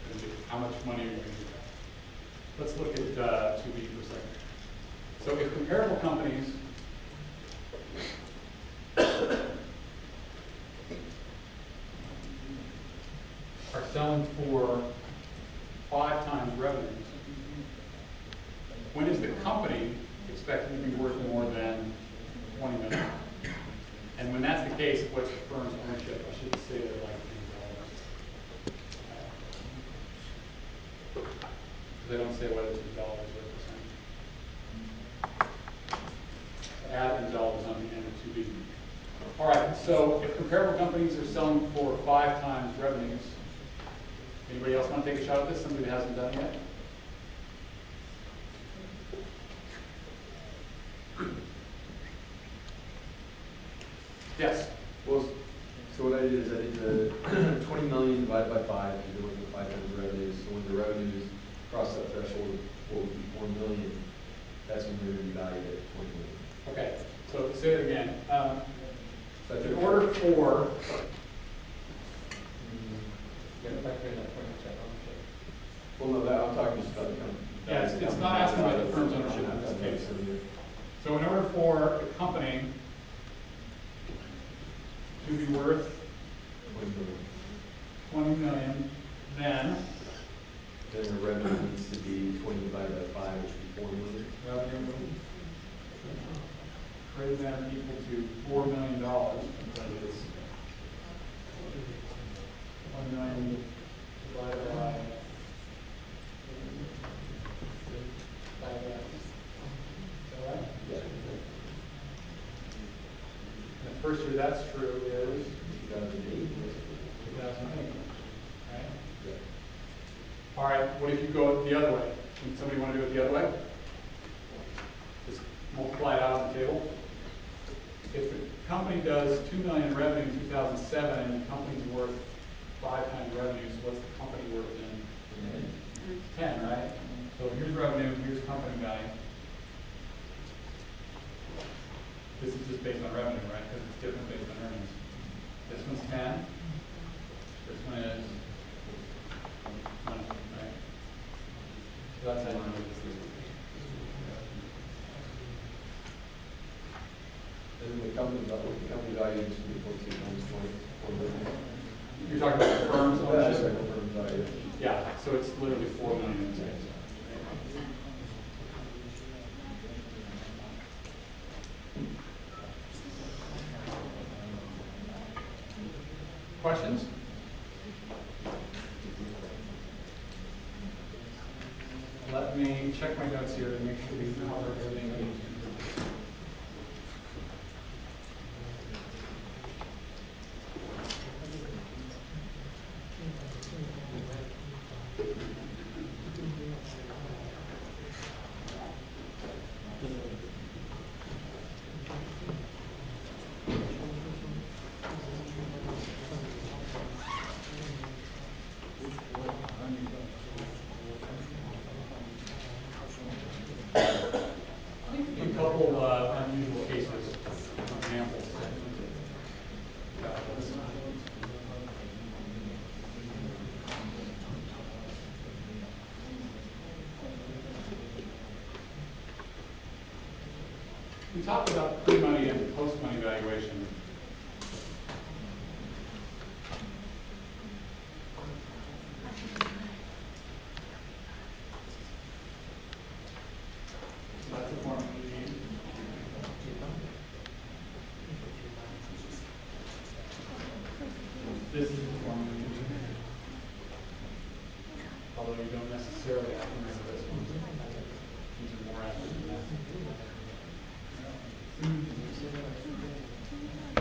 going to do? How much money are you going to get? Let's look at 2B for a second. So if comparable companies are selling for 5 times revenues, when is the company expected to be worth more than 20 million? And when that's the case, what's the firm's ownership? I should say that like in dollars. They don't say whether it's in dollars or percent. Add in dollars on the end of 2B. All right, so if comparable companies are selling for 5 times revenues, anybody else want to take a shot at this? Somebody that hasn't done it yet? Yes. Well, so what I did is I did the 20 million divided by 5, because you're looking at 5 times the revenues. So when the revenues cross that threshold of what would be 4 million, that's when they're going to be valued at 20 million. Okay, so say it again. So I In took- order for, You gotta factor in that 20% ownership. Well, no, that, I'm talking just about the company. yeah, it's not asking about the firm's ownership in this case. So in order for the company to to be worth 20 million. 20 million, then Then the revenue needs to be 20 divided by 5, which would be 4 million. revenue greater than or equal to $4 million, because it's 1 million divided by X. Is that right? Yeah. And the first year that's true is 2008. 2008, right? Yeah. All right, what if you go the other way? Would somebody want to do it the other way? Just multiply it out on the table. If the company does 2 million in revenue in 2007 and the company's worth 5 times revenues, what's the company worth in 10, right? So here's revenue, here's company value. This is just based on revenue, right? Because it's different based on earnings. This one's 10. This one is 1, right? So that's how you know this is. And then the company value is 3.2 times 20, 4 million. You're talking about the firm's That's ownership? right, the firm's value. Yeah, so it's literally 4 million in this case. Questions? Let me check my notes here to make sure we cover everything we need to. Let me give you a couple unusual cases, examples. We talked about pre-money and post-money valuation. So that's the formula we need. This is the formula you need. Although you don't necessarily have to remember this one. These are more accurate than that.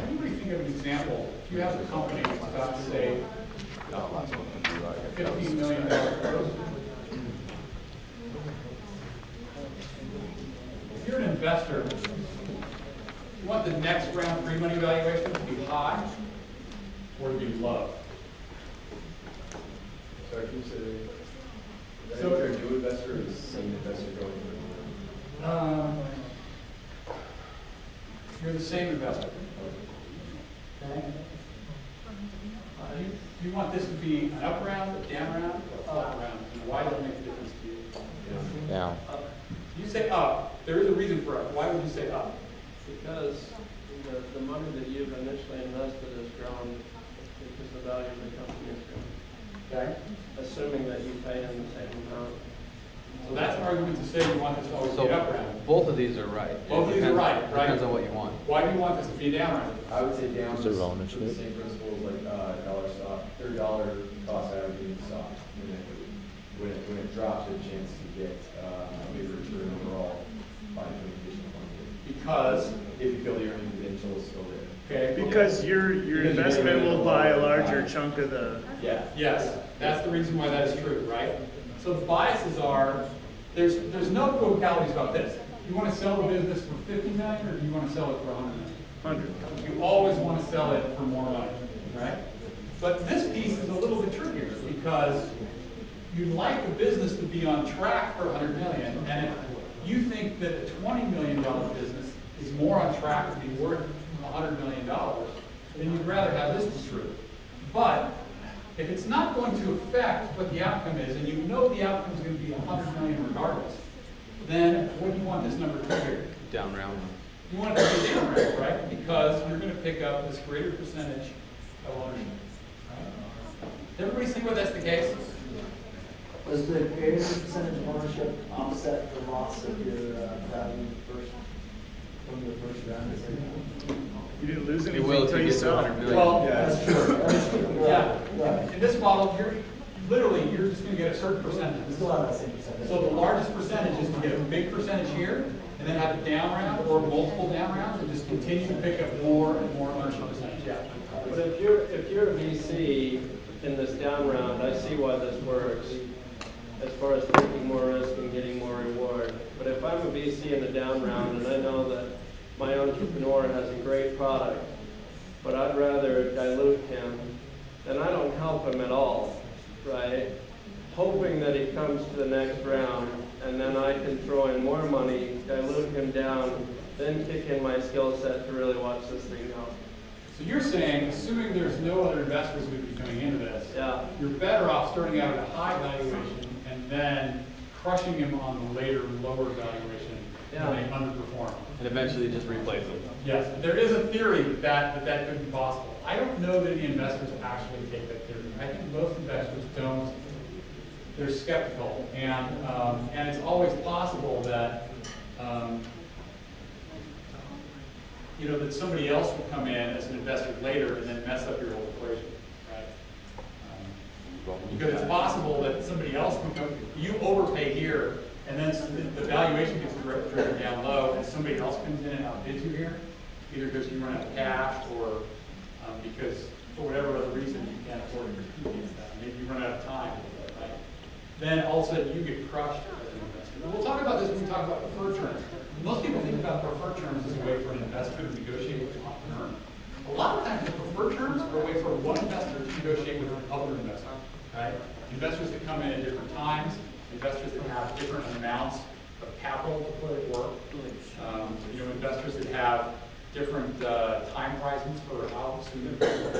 Anybody think of an example? If you have a company that's about to say $15 million gross. If you're an investor, you want the next round pre-money valuation to be high or to be low? Sorry, can you say that? So- If you're a new investor or the same investor going for You're the same investor. Okay? You want this to be an up round, a down round, or a flat round? And why does it make a difference to you? Down. You say up. There is a reason for it. Why would you say up? Because the money that you've initially invested has grown because the value of the company has grown. Okay? Assuming that you pay in the same amount. So that's an argument to say you want this to always be an up round. Both of these are right. Both of these are right, right? Depends on what you want. Why do you want this to be a down round? I would say down Is for there the ownership? same principles like dollar stock or dollar cost averaging stock in equity. When it drops, there's a chance to get a bigger return overall by putting additional money in. Because, If you feel the earning potential is still there. okay, Because your Because investment will buy a larger value. chunk of the, Yeah. yes, that's the reason why that is true, right? So the biases are, there's no equivocalities about this. You want to sell the business for 50 million or do you want to sell it for 100 million? 100. You always want to sell it for more money, right? But this piece is a little bit trickier because you'd like the business to be on track for 100 million, and if you think that a $20 million business is more on track to be worth $100 million, then you'd rather have this be true. But if it's not going to affect what the outcome is, and you know the outcome is going to be 100 million regardless, then what do you want this number to be here? Down round. You want it to be different, right? Because you're going to pick up this greater percentage of ownership. Right? Does everybody see why that's the case? Does the greater percentage of ownership offset the loss of your value from the first round? Is it? You didn't lose It anything will if until you you get to sell. 100 million. Well, Yeah. That's true. That's true. yeah. Right. In this model, you're just going to get a certain percentage. We still have that same percentage. So the largest percentage is to get a big percentage here, and then have a down round or multiple down rounds, and just continue to pick up more and more ownership percentage. Yeah. But if you're a VC in this down round, I see why this works, as far as taking more risk and getting more reward. But if I'm a VC in the down round and I know that my entrepreneur has a great product, but I'd rather dilute him, then I don't help him at all, right? Hoping that he comes to the next round, and then I can throw in more money, dilute him down, then kick in my skill set to really watch this thing go. So you're saying, assuming there's no other investors going to be coming into this, Yeah. you're better off starting out at a high valuation and then crushing him on the later lower valuation when they underperform. And eventually just replace them. Yes, there is a theory that could be possible. I don't know that the investors actually take that theory. I think most investors don't. They're skeptical, and it's always possible that that somebody else will come in as an investor later and then mess up your whole equation, right? Because it's possible that somebody else will come, you overpay here, and then the valuation gets driven down low, and somebody else comes in and outbids you here, either because you run out of cash or because for whatever other reason you can't afford to compete against that. Maybe you run out of time, right? Then all of a sudden you get crushed as an investor. We'll talk about this when we talk about preferred terms. Most people think about preferred terms as a way for an investor to negotiate with an entrepreneur. A lot of times the preferred terms are a way for one investor to negotiate with another investor, right? Investors that come in at different times, investors that have different amounts of capital to put at work, investors that have different time horizons for how soon they're going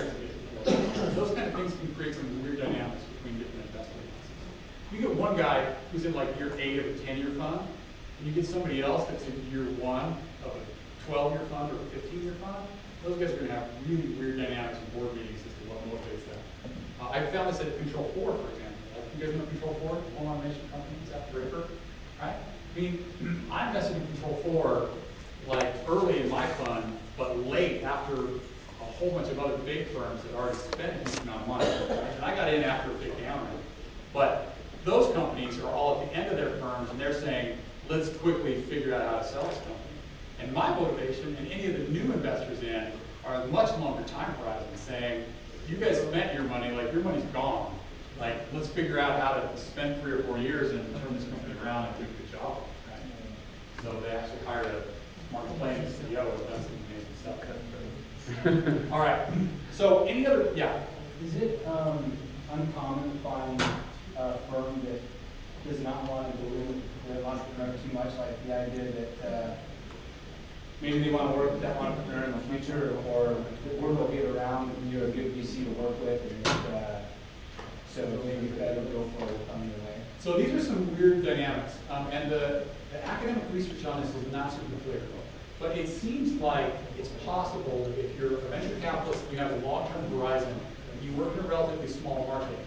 to those kind of things can create some weird dynamics between different investor classes. You get one guy who's in like year 8 of a 10-year fund, and you get somebody else that's in year 1 of a 12-year fund or a 15-year fund. Those guys are going to have really weird dynamics in board meetings as to what motivates them. I found this at Control 4, for example. Like, you guys know Control 4, home automation companies after Draper, right? I mean, I invested in Control 4 like early in my fund, but late after a whole bunch of other big firms had already spent a huge amount of money. Right? And I got in after a big downturn. But those companies are all at the end of their firms, and they're saying, let's quickly figure out how to sell this company. And my motivation, and any of the new investors in, are a much longer time horizon, saying, you guys spent your money, like your money's gone. Like, let's figure out how to spend 3 or 4 years and turn this company around and do a good job. Right? So they actually hired a Mark Twain CEO who does some amazing stuff. All right. So any other, yeah. Is it uncommon to find a firm that does not want to dilute the entrepreneur too much, like the idea that maybe they want to work with that entrepreneur in the future, or they'll get around, you're a good VC to work with, and so maybe better go for it will come your way? So these are some weird dynamics, and the academic research on this is not super clear. But it seems like it's possible that if you're a venture capitalist, you have a long-term horizon, you work in a relatively small market,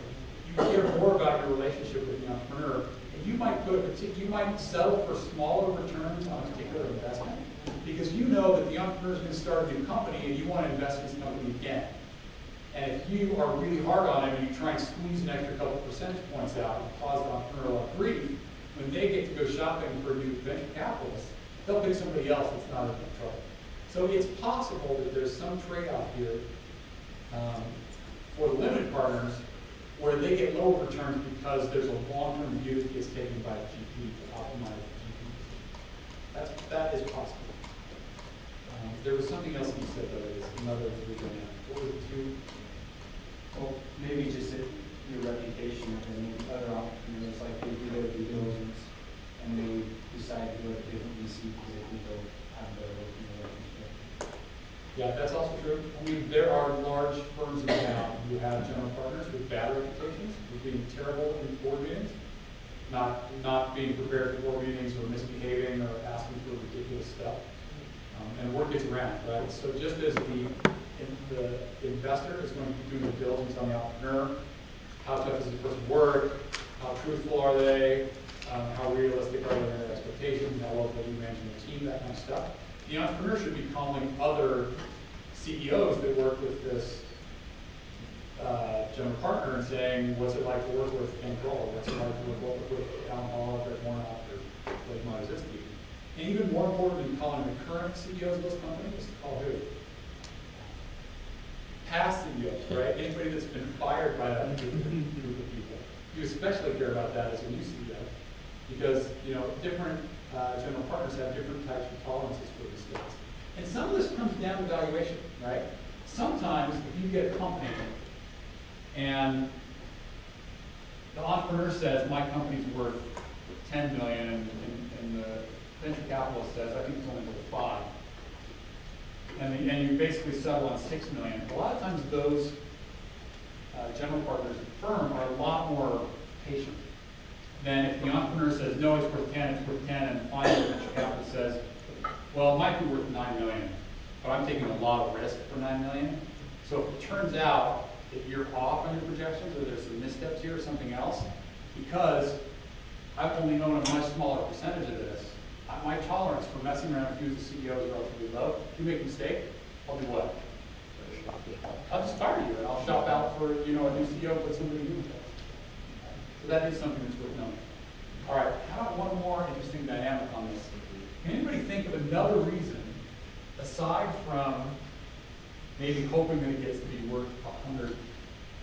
you care more about your relationship with the entrepreneur, and you might settle for smaller returns on a particular investment because you know that the entrepreneur is going to start a new company and you want to invest in this company again. And if you are really hard on him and you try and squeeze an extra couple percentage points out and cause the entrepreneur a lot of grief, when they get to go shopping for a new venture capitalist, they'll pick somebody else that's not in trouble. So it's possible that there's some trade-off here for the limited partners where they get lower returns because there's a long-term view that gets taken by the GP to optimize the GP decision. That is possible. There was something else you said, though, is another three dynamic. What were the two? Well, maybe just your reputation, and maybe other entrepreneurs, like they do their due diligence, and they decide to go to a different VC because they think they'll have a better working relationship. Yeah, that's also true. I mean, there are large firms in town who have general partners with bad reputations, with being terrible in board meetings, not being prepared for board meetings or misbehaving or asking for ridiculous stuff. And work gets around, right? So just as the investor is going to be doing the diligence on the entrepreneur, how tough is this person work, how truthful are they, how realistic are their expectations, how well do they manage the team, that kind of stuff. The entrepreneur should be calling other CEOs that work with this general partner and saying, what's it like to work with Ken Kroll? What's it like to work with Alan Hall, Greg Warnock, or Blake Marziski? And even more important than calling the current CEOs of those companies, call who? Past CEOs, right? Anybody that's been fired by that group of people. You especially care about that as a new CEO, because different general partners have different types of tolerances for these things. And some of this comes down to valuation, right? Sometimes if you get a company and the entrepreneur says, my company's worth 10 million, and the venture capitalist says, I think it's only worth 5. And you basically settle on 6 million. A lot of times those general partners of the firm are a lot more patient than if the entrepreneur says, no, it's worth 10, it's worth 10, and finally the venture capitalist says, well, it might be worth 9 million, but I'm taking a lot of risk for 9 million. So if it turns out that you're off on your projections, or there's some missteps here or something else, because I've only known a much smaller percentage of this, my tolerance for messing around with you as a CEO is relatively low. If you make a mistake, I'll do what? I'll just fire you, and I'll shop out for a new CEO with somebody new. So that is something that's worth knowing. All right, how about one more interesting dynamic on this? Can anybody think of another reason, aside from maybe hoping that it gets to be worth 100,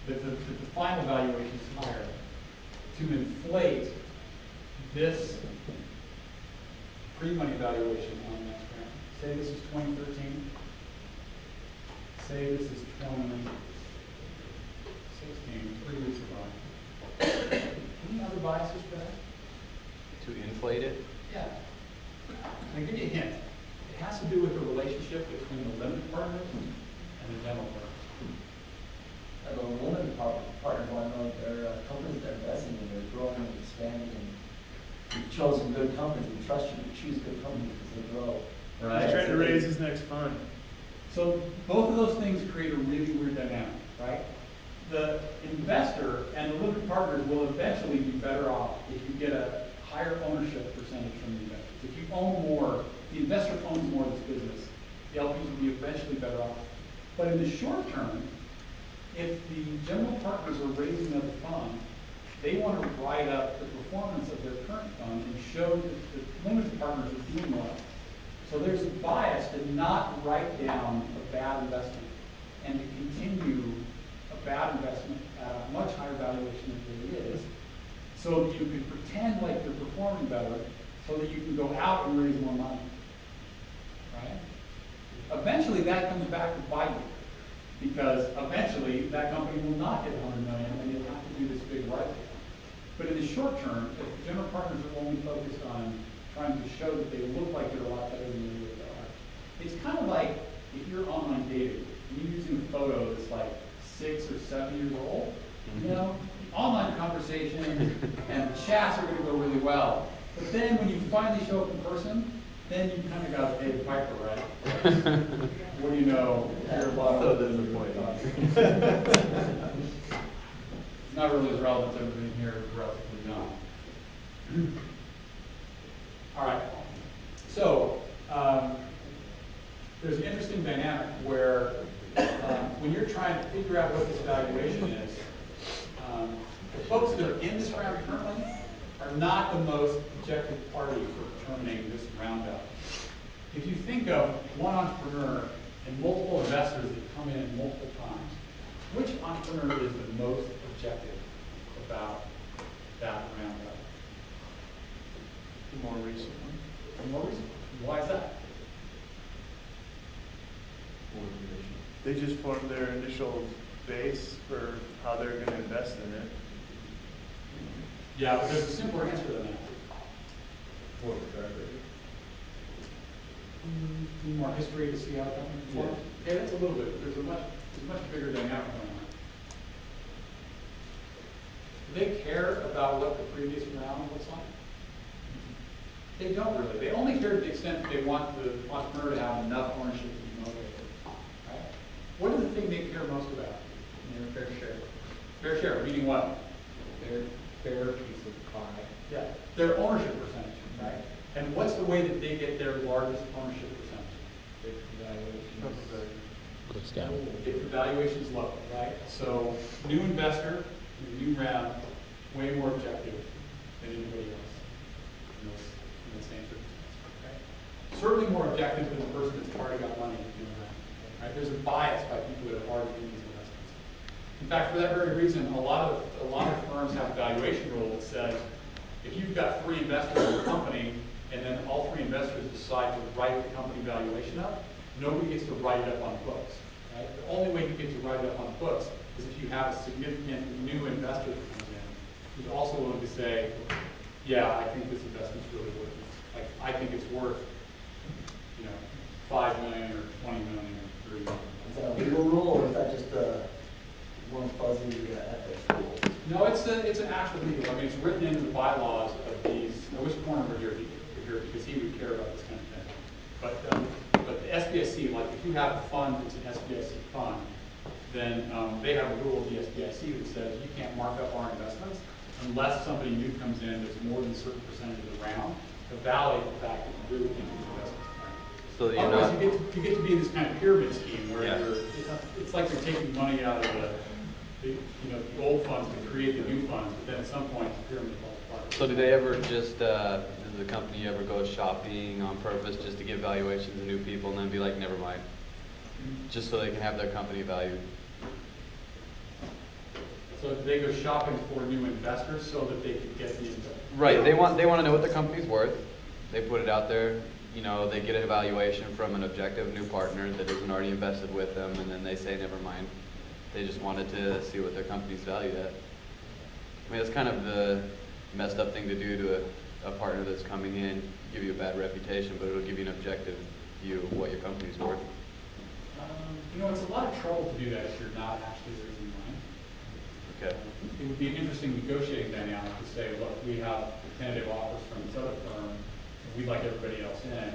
that the final valuation is higher, to inflate this pre-money valuation on the next round? Say this is 2013. Say this is 2016. 3 years ago. Any other biases for that? To inflate it? Yeah. I'll give you a hint. It has to do with the relationship between the limited partners and the general partners. The limited partners want to know if their companies they're investing in, they're growing and expanding, and you've chosen good companies. We trust you to choose good companies because they grow. Right. He's trying to raise his next fund. So both of those things create a really weird dynamic, right? The investor and the limited partners will eventually be better off if you get a higher ownership percentage from the investors. If you own more, the investor owns more of this business, the LPs will be eventually better off. But in the short term, if the general partners are raising another fund, they want to write up the performance of their current fund and show that the limited partners are doing well. So there's a bias to not write down a bad investment and to continue a bad investment at a much higher valuation than it really is, so that you can pretend like you're performing better, so that you can go out and raise more money. Right? Eventually that comes back to bite you, because eventually that company will not hit 100 million and you'll have to do this big write-down. But in the short term, if the general partners are only focused on trying to show that they look like they're a lot better than they really are, it's kind of like if you're online dating and you're using a photo that's like 6 or 7 years old, online conversations and chats are going to go really well. But then when you finally show up in person, then you kind of got to pay the piper, right? What do you know? You're a lot So of disappointing. It's not really as relevant to everybody here relatively young. All right. So there's an interesting dynamic where when you're trying to figure out what this valuation is, the folks that are in this round currently are not the most objective party for determining this round value. If you think of one entrepreneur and multiple investors that come in multiple times, which entrepreneur is the most objective about that round value? The more recent one. The more recent. Why is that? They just formed their initial base for how they're going to invest in it. Yeah, but there's a simpler answer than that. More of a track record. More history to see how the company performs. Yeah, that's a little bit, but there's a much bigger dynamic going on. Do they care about what the previous round looks like? They don't really. They only care to the extent that they want the entrepreneur to have enough ownership to be motivated, right? What is the thing they care most about? Their fair share. Fair share, meaning what? Their fair piece of the pie. Yeah, their ownership percentage, right? And what's the way that they get their largest ownership percentage? If valuations. Goes down. If the valuation's low, right? So new investor, new round, way more objective than anybody else in the same circumstance, okay? Certainly more objective than the person that's already got money in the round, right? There's a bias by people that have already made these investments. In fact, for that very reason, a lot of firms have a valuation rule that says if you've got 3 investors in the company and then all 3 investors decide to write the company valuation up, nobody gets to write it up on the books, right? The only way you get to write it up on the books is if you have a significant new investor that comes in who's also willing to say, yeah, I think this investment's really worth it. Like, I think it's worth, you know, 5 million or 20 million or 30 million. Is that a legal rule, or is that just a warm fuzzy ethics rule? No, it's an actual legal. I mean, it's written into the bylaws of these. I wish Corner were here because he would care about this kind of thing. But the SBIC, like if you have a fund that's an SBIC fund, then they have a rule of the SBIC that says you can't mark up our investments unless somebody new comes in that's more than a certain percentage of the round to validate the fact that you really think these investments are right. So you're Otherwise, not, you get to be in this kind of pyramid scheme where Yeah. it's like they're taking money out of the old funds to create the new funds, but then at some point the pyramid falls apart. so do they ever just, does the company ever go shopping on purpose just to give valuations to new people and then be like, never mind? Just so they can have their company valued? So they go shopping for new investors so that they can get the Right, they want to know what their company's worth. They put it out there, you know, they get an evaluation from an objective new partner that isn't already invested with them, and then they say, never mind. They just wanted to see what their company's valued at. I mean, it's kind of the messed up thing to do to a partner that's coming in, give you a bad reputation, but it'll give you an objective view of what your company's worth. You know, it's a lot of trouble to do that if you're not actually raising money. Okay. It would be an interesting negotiating dynamic to say, look, we have tentative offers from this other firm, and we'd like everybody else in.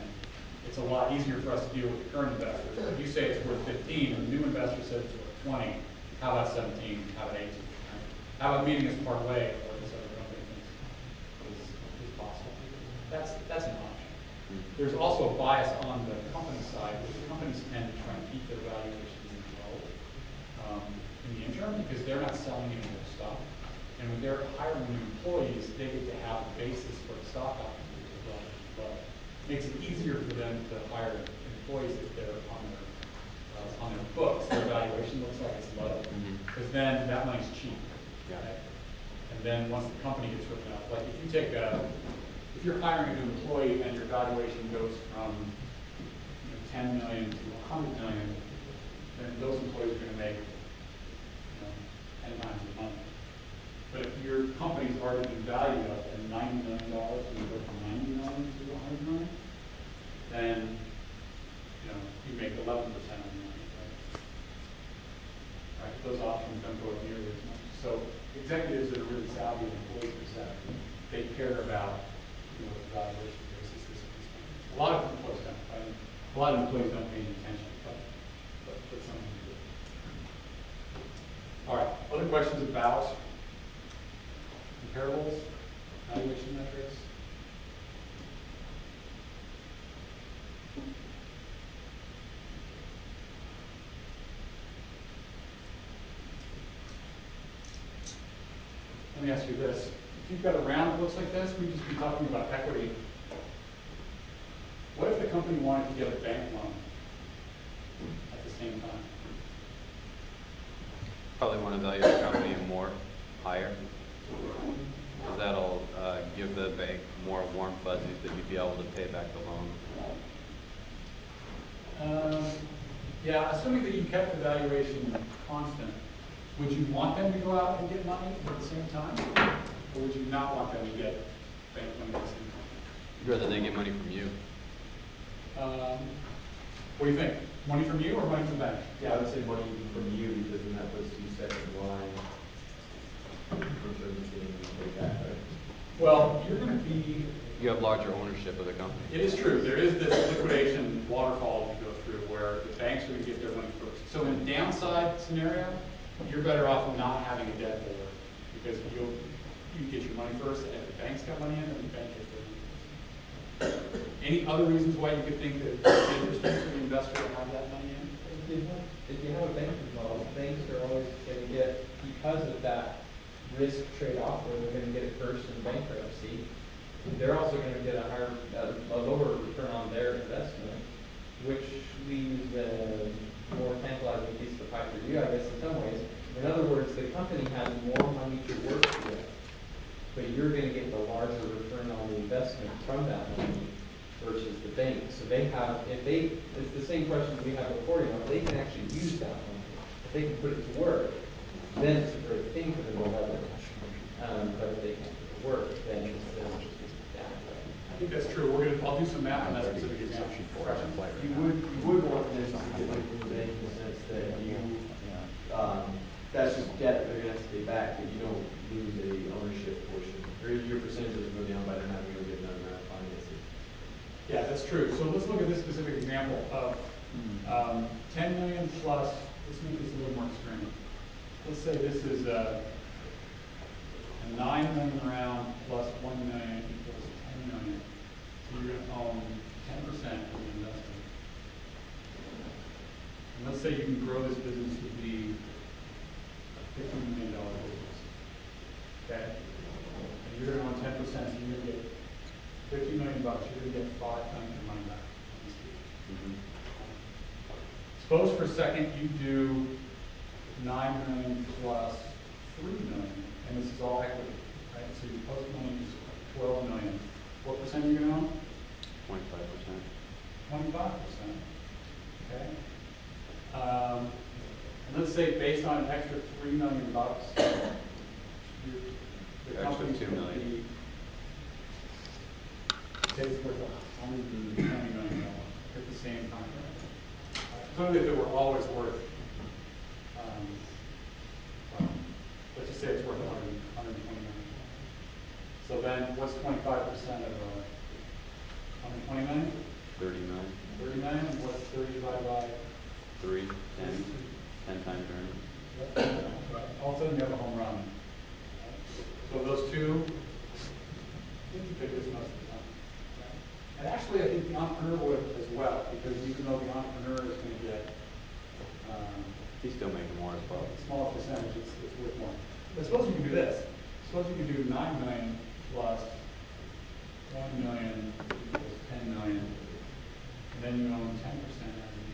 It's a lot easier for us to deal with the current investors. If you say it's worth 15, and the new investor says it's worth 20, how about 17? How about 18? Right? How about meeting us part way for what this other company thinks is possible? That's an option. There's also a bias on the company side, which companies tend to try and keep their valuations low in the interim because they're not selling any more stock. And when they're hiring new employees, they get to have a basis for the stock options as well. Makes it easier for them to hire employees if they're on their books. Their valuation looks like it's low because then that money's cheap. Yeah. Right? And then once the company gets written up, like if you're hiring a new employee and your valuation goes from 10 million to 100 million, then those employees are going to make 10 times the money. But if your company's already been valued up at $90 million and you go from 90 million to 100 million, then you make 11% of the money. Right? Those options don't go up nearly as much. So executives that are really savvy and employees are savvy, they care about what the valuation basis is. A lot of employees don't. Right? A lot of employees don't pay any attention, but some of them do. All right. Other questions about comparables, valuation metrics? Let me ask you this. If you've got a round that looks like this, we've just been talking about equity. What if the company wanted to get a bank loan at the same time? Probably want to value the company more, higher. Because that'll give the bank more warm fuzzies that you'd be able to pay back the loan. Yeah, assuming that you kept the valuation constant, would you want them to go out and get money at the same time? Or would you not want them to get bank money at the same time? I'd rather they get money from you. What do you think? Money from you or money from the bank? Yeah, I would say money from you, because then that puts you second in line in terms of getting paid back, right? Well, you're going to be you have larger ownership of the company. It is true, there is this liquidation waterfall you go through where the banks are gonna get their money first. So in a downside scenario, you're better off not having a debt holder, because you get your money first, and if the bank's got money in, then the bank gets their money first. Any other reasons why you could think that it's interesting for the investor to have that money in? If you have a bank involved, banks are always gonna get, because of that risk trade-off where they're gonna get it first in bankruptcy, they're also gonna get a lower return on their investment, which leaves a more tantalizing piece of the pie for you, I guess, in some ways. In other words, the company has more money to work with, but you're gonna get the larger return on the investment from that money versus the bank. So they have, it's the same question we had before, if they can actually use that money, if they can put it to work, then it's a great thing for them to leverage. But if they can't put it to work, then it's bad. I think that's true. I'll do some math on that specific example. You would want them to get away from the bank in the sense that that's just debt they're gonna have to pay back, but you don't lose a ownership portion. Or your percentage doesn't go down by them having to go get another round of financing. Yeah, that's true. So let's look at this specific example of 10 million plus, let's make this a little more extreme. Let's say this is a 9 million round plus 1 million equals 10 million. So you're gonna own 10% of the investment. And let's say you can grow this business to be a $50 million business. Okay? And you're gonna own 10%, so you're gonna get $50 million bucks, you're gonna get 5 times your money back. Suppose for a second you do 9 million plus 3 million, and this is all equity, right? So your post money is 12 million. What percent are you gonna own? 25%. 25%. Okay. And let's say based on an extra 3 million bucks, the company's 2 gonna million. be, say it's worth $120 million at the same time. Clearly, if it were always worth, well, let's just say it's worth 120 million. So then, what's 25% of 120 million? 30 million. 30 million. What's 30 divided by 3, 10 times earnings. Right. All of a sudden, you have a home run. So those two, 50-50 most of the time. Right? And actually, I think the entrepreneur would as well, because even though the entrepreneur is going to get He's still making more as well. a smaller percentage, it's worth more. But suppose you can do this. Suppose you can do 9 million plus 1 million equals 10 million, and then you own 10% as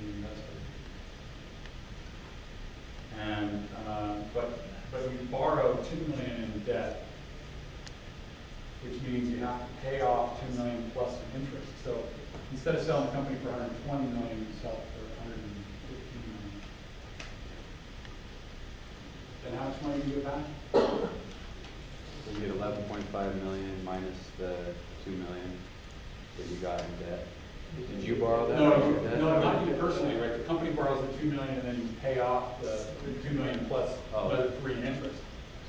the investor. And but you borrow 2 million in debt, which means you have to pay off 2 million plus some interest. So instead of selling the company for 120 million, you sell it for 115 million. Then how much money do you get back? So you get 11.5 million minus the 2 million that you got in debt. Did you borrow that? No, not you personally, right? The company borrows the 2 million and then you pay off the 2 million plus another 3 in interest.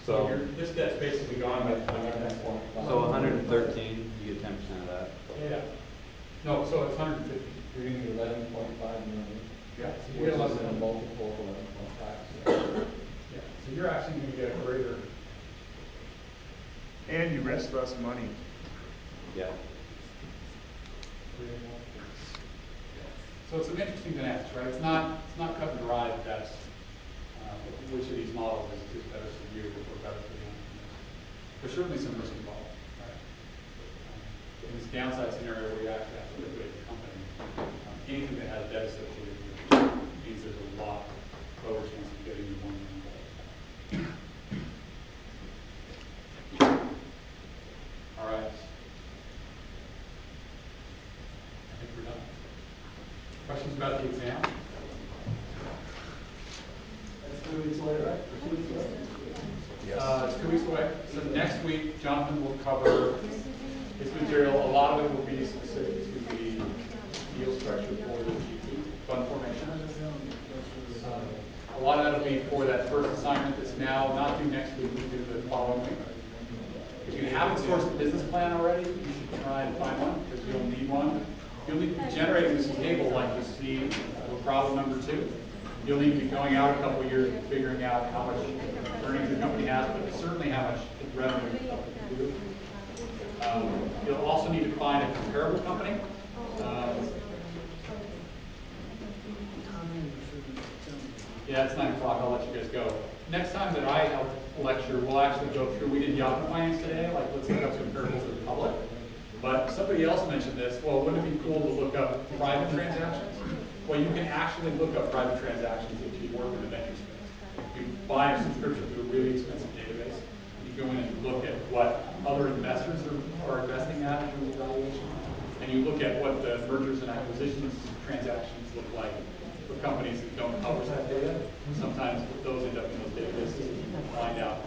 So this debt's basically gone by the time you get that point. So 113, you get 10% of that. Yeah. No, so it's 150. You're gonna get 11.5 million. Yeah. So you Which get is 11. a multiple of 11.5. Yeah. So you're actually going to get a greater. And you risk less money. Yeah. So it's an interesting dynamics, right? It's not cut and dry that that's which of these models is better for you or better for the entrepreneur. There's certainly some risk involved, right? In this downside scenario where you actually have to liquidate the company, anything that has debt associated with it means there's a lot lower chance of getting your $1 million. All right. I think we're done. Questions about the exam? That's 2 weeks away, right? 2 weeks away? It's 2 weeks away. So next week, Jonathan will cover his material. A lot of it will be specific to the deal structure for the GP fund formation. A lot of that will be for that first assignment that's now not due next week, but due the following week. If you haven't sourced a business plan already, you should try and find one, because you'll need one. You'll need to be generating this table like you see with problem number 2. You'll need to be going out a couple of years and figuring out how much earnings your company has, but certainly how much revenue the company can do. You'll also need to find a comparable company. Yeah, it's 9 o'clock. I'll let you guys go. Next time that I have a lecture, we'll actually go through, we did Yahoo Finance today, like let's look up comparables in the public. But somebody else mentioned this, well, wouldn't it be cool to look up private transactions? Well, you can actually look up private transactions if you work in the venture space. You buy a subscription to a really expensive database. You go in and look at what other investors are investing at in terms of valuation. And you look at what the mergers and acquisitions transactions look like for companies that don't publish that data. Sometimes those end up in those databases and you can find out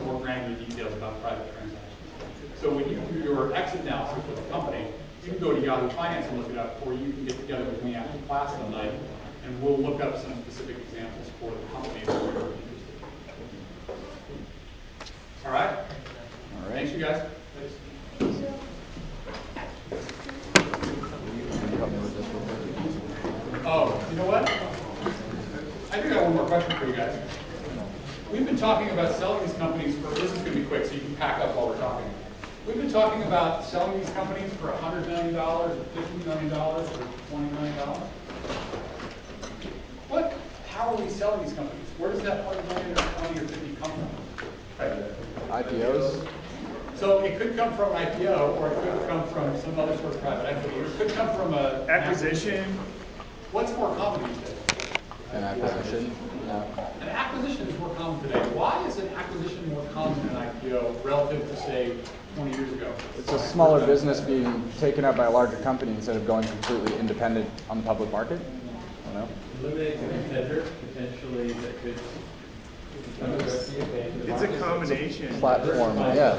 more granular details about private transactions. So when you do your exit analysis for the company, you can go to Yahoo Finance and look it up, or you can get together with me after class tonight, and we'll look up some specific examples for the companies that you're interested in. All right? All right. Thanks, you guys. Can you help me with this real quick? Oh, you know what? I do got one more question for you guys. We've been talking about selling these companies for, this is going to be quick, so you can pack up while we're talking. We've been talking about selling these companies for $100 million, or $50 million, or $20 million. How are we selling these companies? Where does that $100 million, or 20, or 50 come from? Right. IPOs? So it could come from an IPO, or it could come from some other sort of private equity, or it could come from a Acquisition. What's more common these days? An acquisition? Yeah. An acquisition is more common today. Why is an acquisition more common than an IPO relative to, say, 20 years ago? It's a smaller business being taken up by a larger company instead of going completely independent on the public market. I don't know. Eliminate the competitor, potentially, that could become aggressive. It's a combination. Platform, yeah.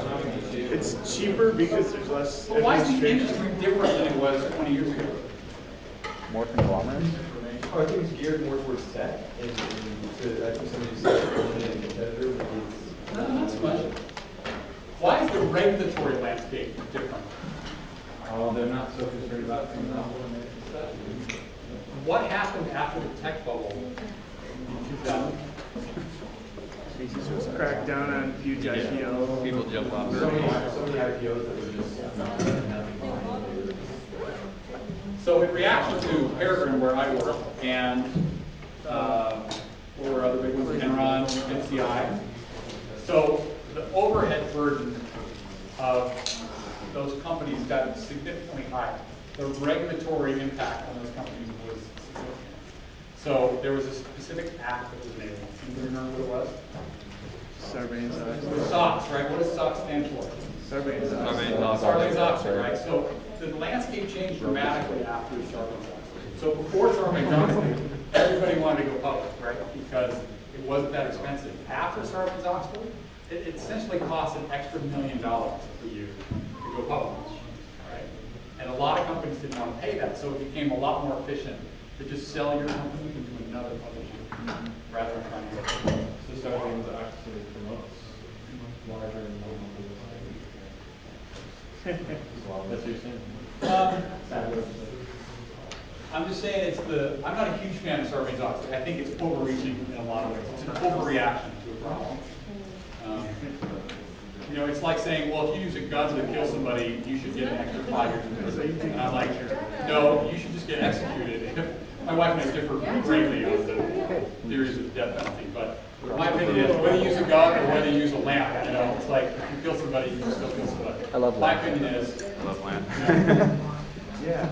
It's cheaper because there's less But why is the administration. industry different than it was 20 years ago? More conglomerates? Oh, I think it's geared more towards tech, and to, I think somebody said eliminate a competitor would be. No, not so much. Why is the regulatory landscape different? Oh, they're not so concerned about monopoly stuff. What happened after the tech bubble in 2000? Crack down on huge IPO. People jump off. So many IPOs that were just nothing behind it. So in reaction to Peregrine, where I work, and what were other big ones? Enron, NCI. So the overhead burden of those companies got significantly higher. The regulatory impact on those companies was significant. So there was a specific act that was made. Do you remember what it was? Sarbanes-Oxley. SOX, right? What does SOX stand for? Sarbanes-Oxley. Sarbanes-Oxley, right? So the landscape changed dramatically after Sarbanes-Oxley. So before Sarbanes-Oxley, everybody wanted to go public, right? Because it wasn't that expensive. After Sarbanes-Oxley, it essentially cost an extra $1 million per year to go public, right? And a lot of companies didn't want to pay that, so it became a lot more efficient to just sell your company into another publisher rather than trying to get it. So Sarbanes-Oxley promotes larger and more That's what you're saying. I'm just saying I'm not a huge fan of Sarbanes-Oxley. I think it's overreaching in a lot of ways. It's an overreaction to a problem. You know, it's like saying, well, if you use a gun to kill somebody, you should get an extra 5 years in prison. And I'm like, no, you should just get executed. My wife and I differ greatly on the theories of the death penalty, but my opinion is whether you use a gun or whether you use a lamp, you know, it's like if you kill somebody, you can still kill somebody. I love my lamp. opinion is, I love land.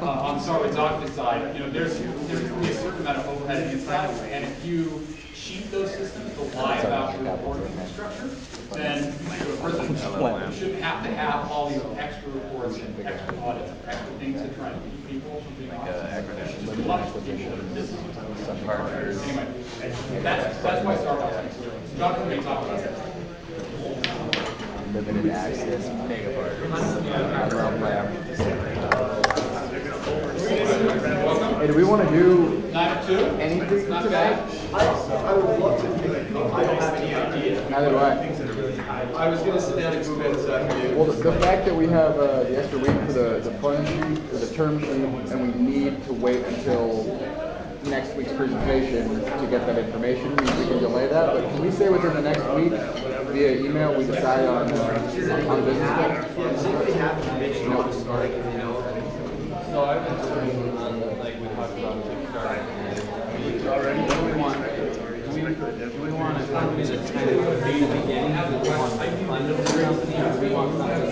on Sarbanes-Oxley side, you know, there's really a certain amount of overhead inside, and if you cheat those systems to lie about your reporting structure, then you should go to prison. You shouldn't have to have all these extra reports and extra audits and extra things to try and keep people from being honest. Just punish people for this. Anyway, that's why Starbucks is doing it. John may talk about that. Limited access, mega burgers. Hey, do we want to do 9 to 2? Any It's not bad. I would love to, I don't have any idea. Neither do I. I was gonna sit down and Google this afternoon. Well, the fact that we have the extra week for the fund sheet, or the term sheet, and we need to wait until next week's presentation to get that information, we can delay that, but can we say within the next week, via email, we decide on business plan? Does anybody have information on the starting, you know? So I've been doing, like we talked about Kickstarter. Do we want a company that's kind of the beginning, do we want to fund a company, or do we want something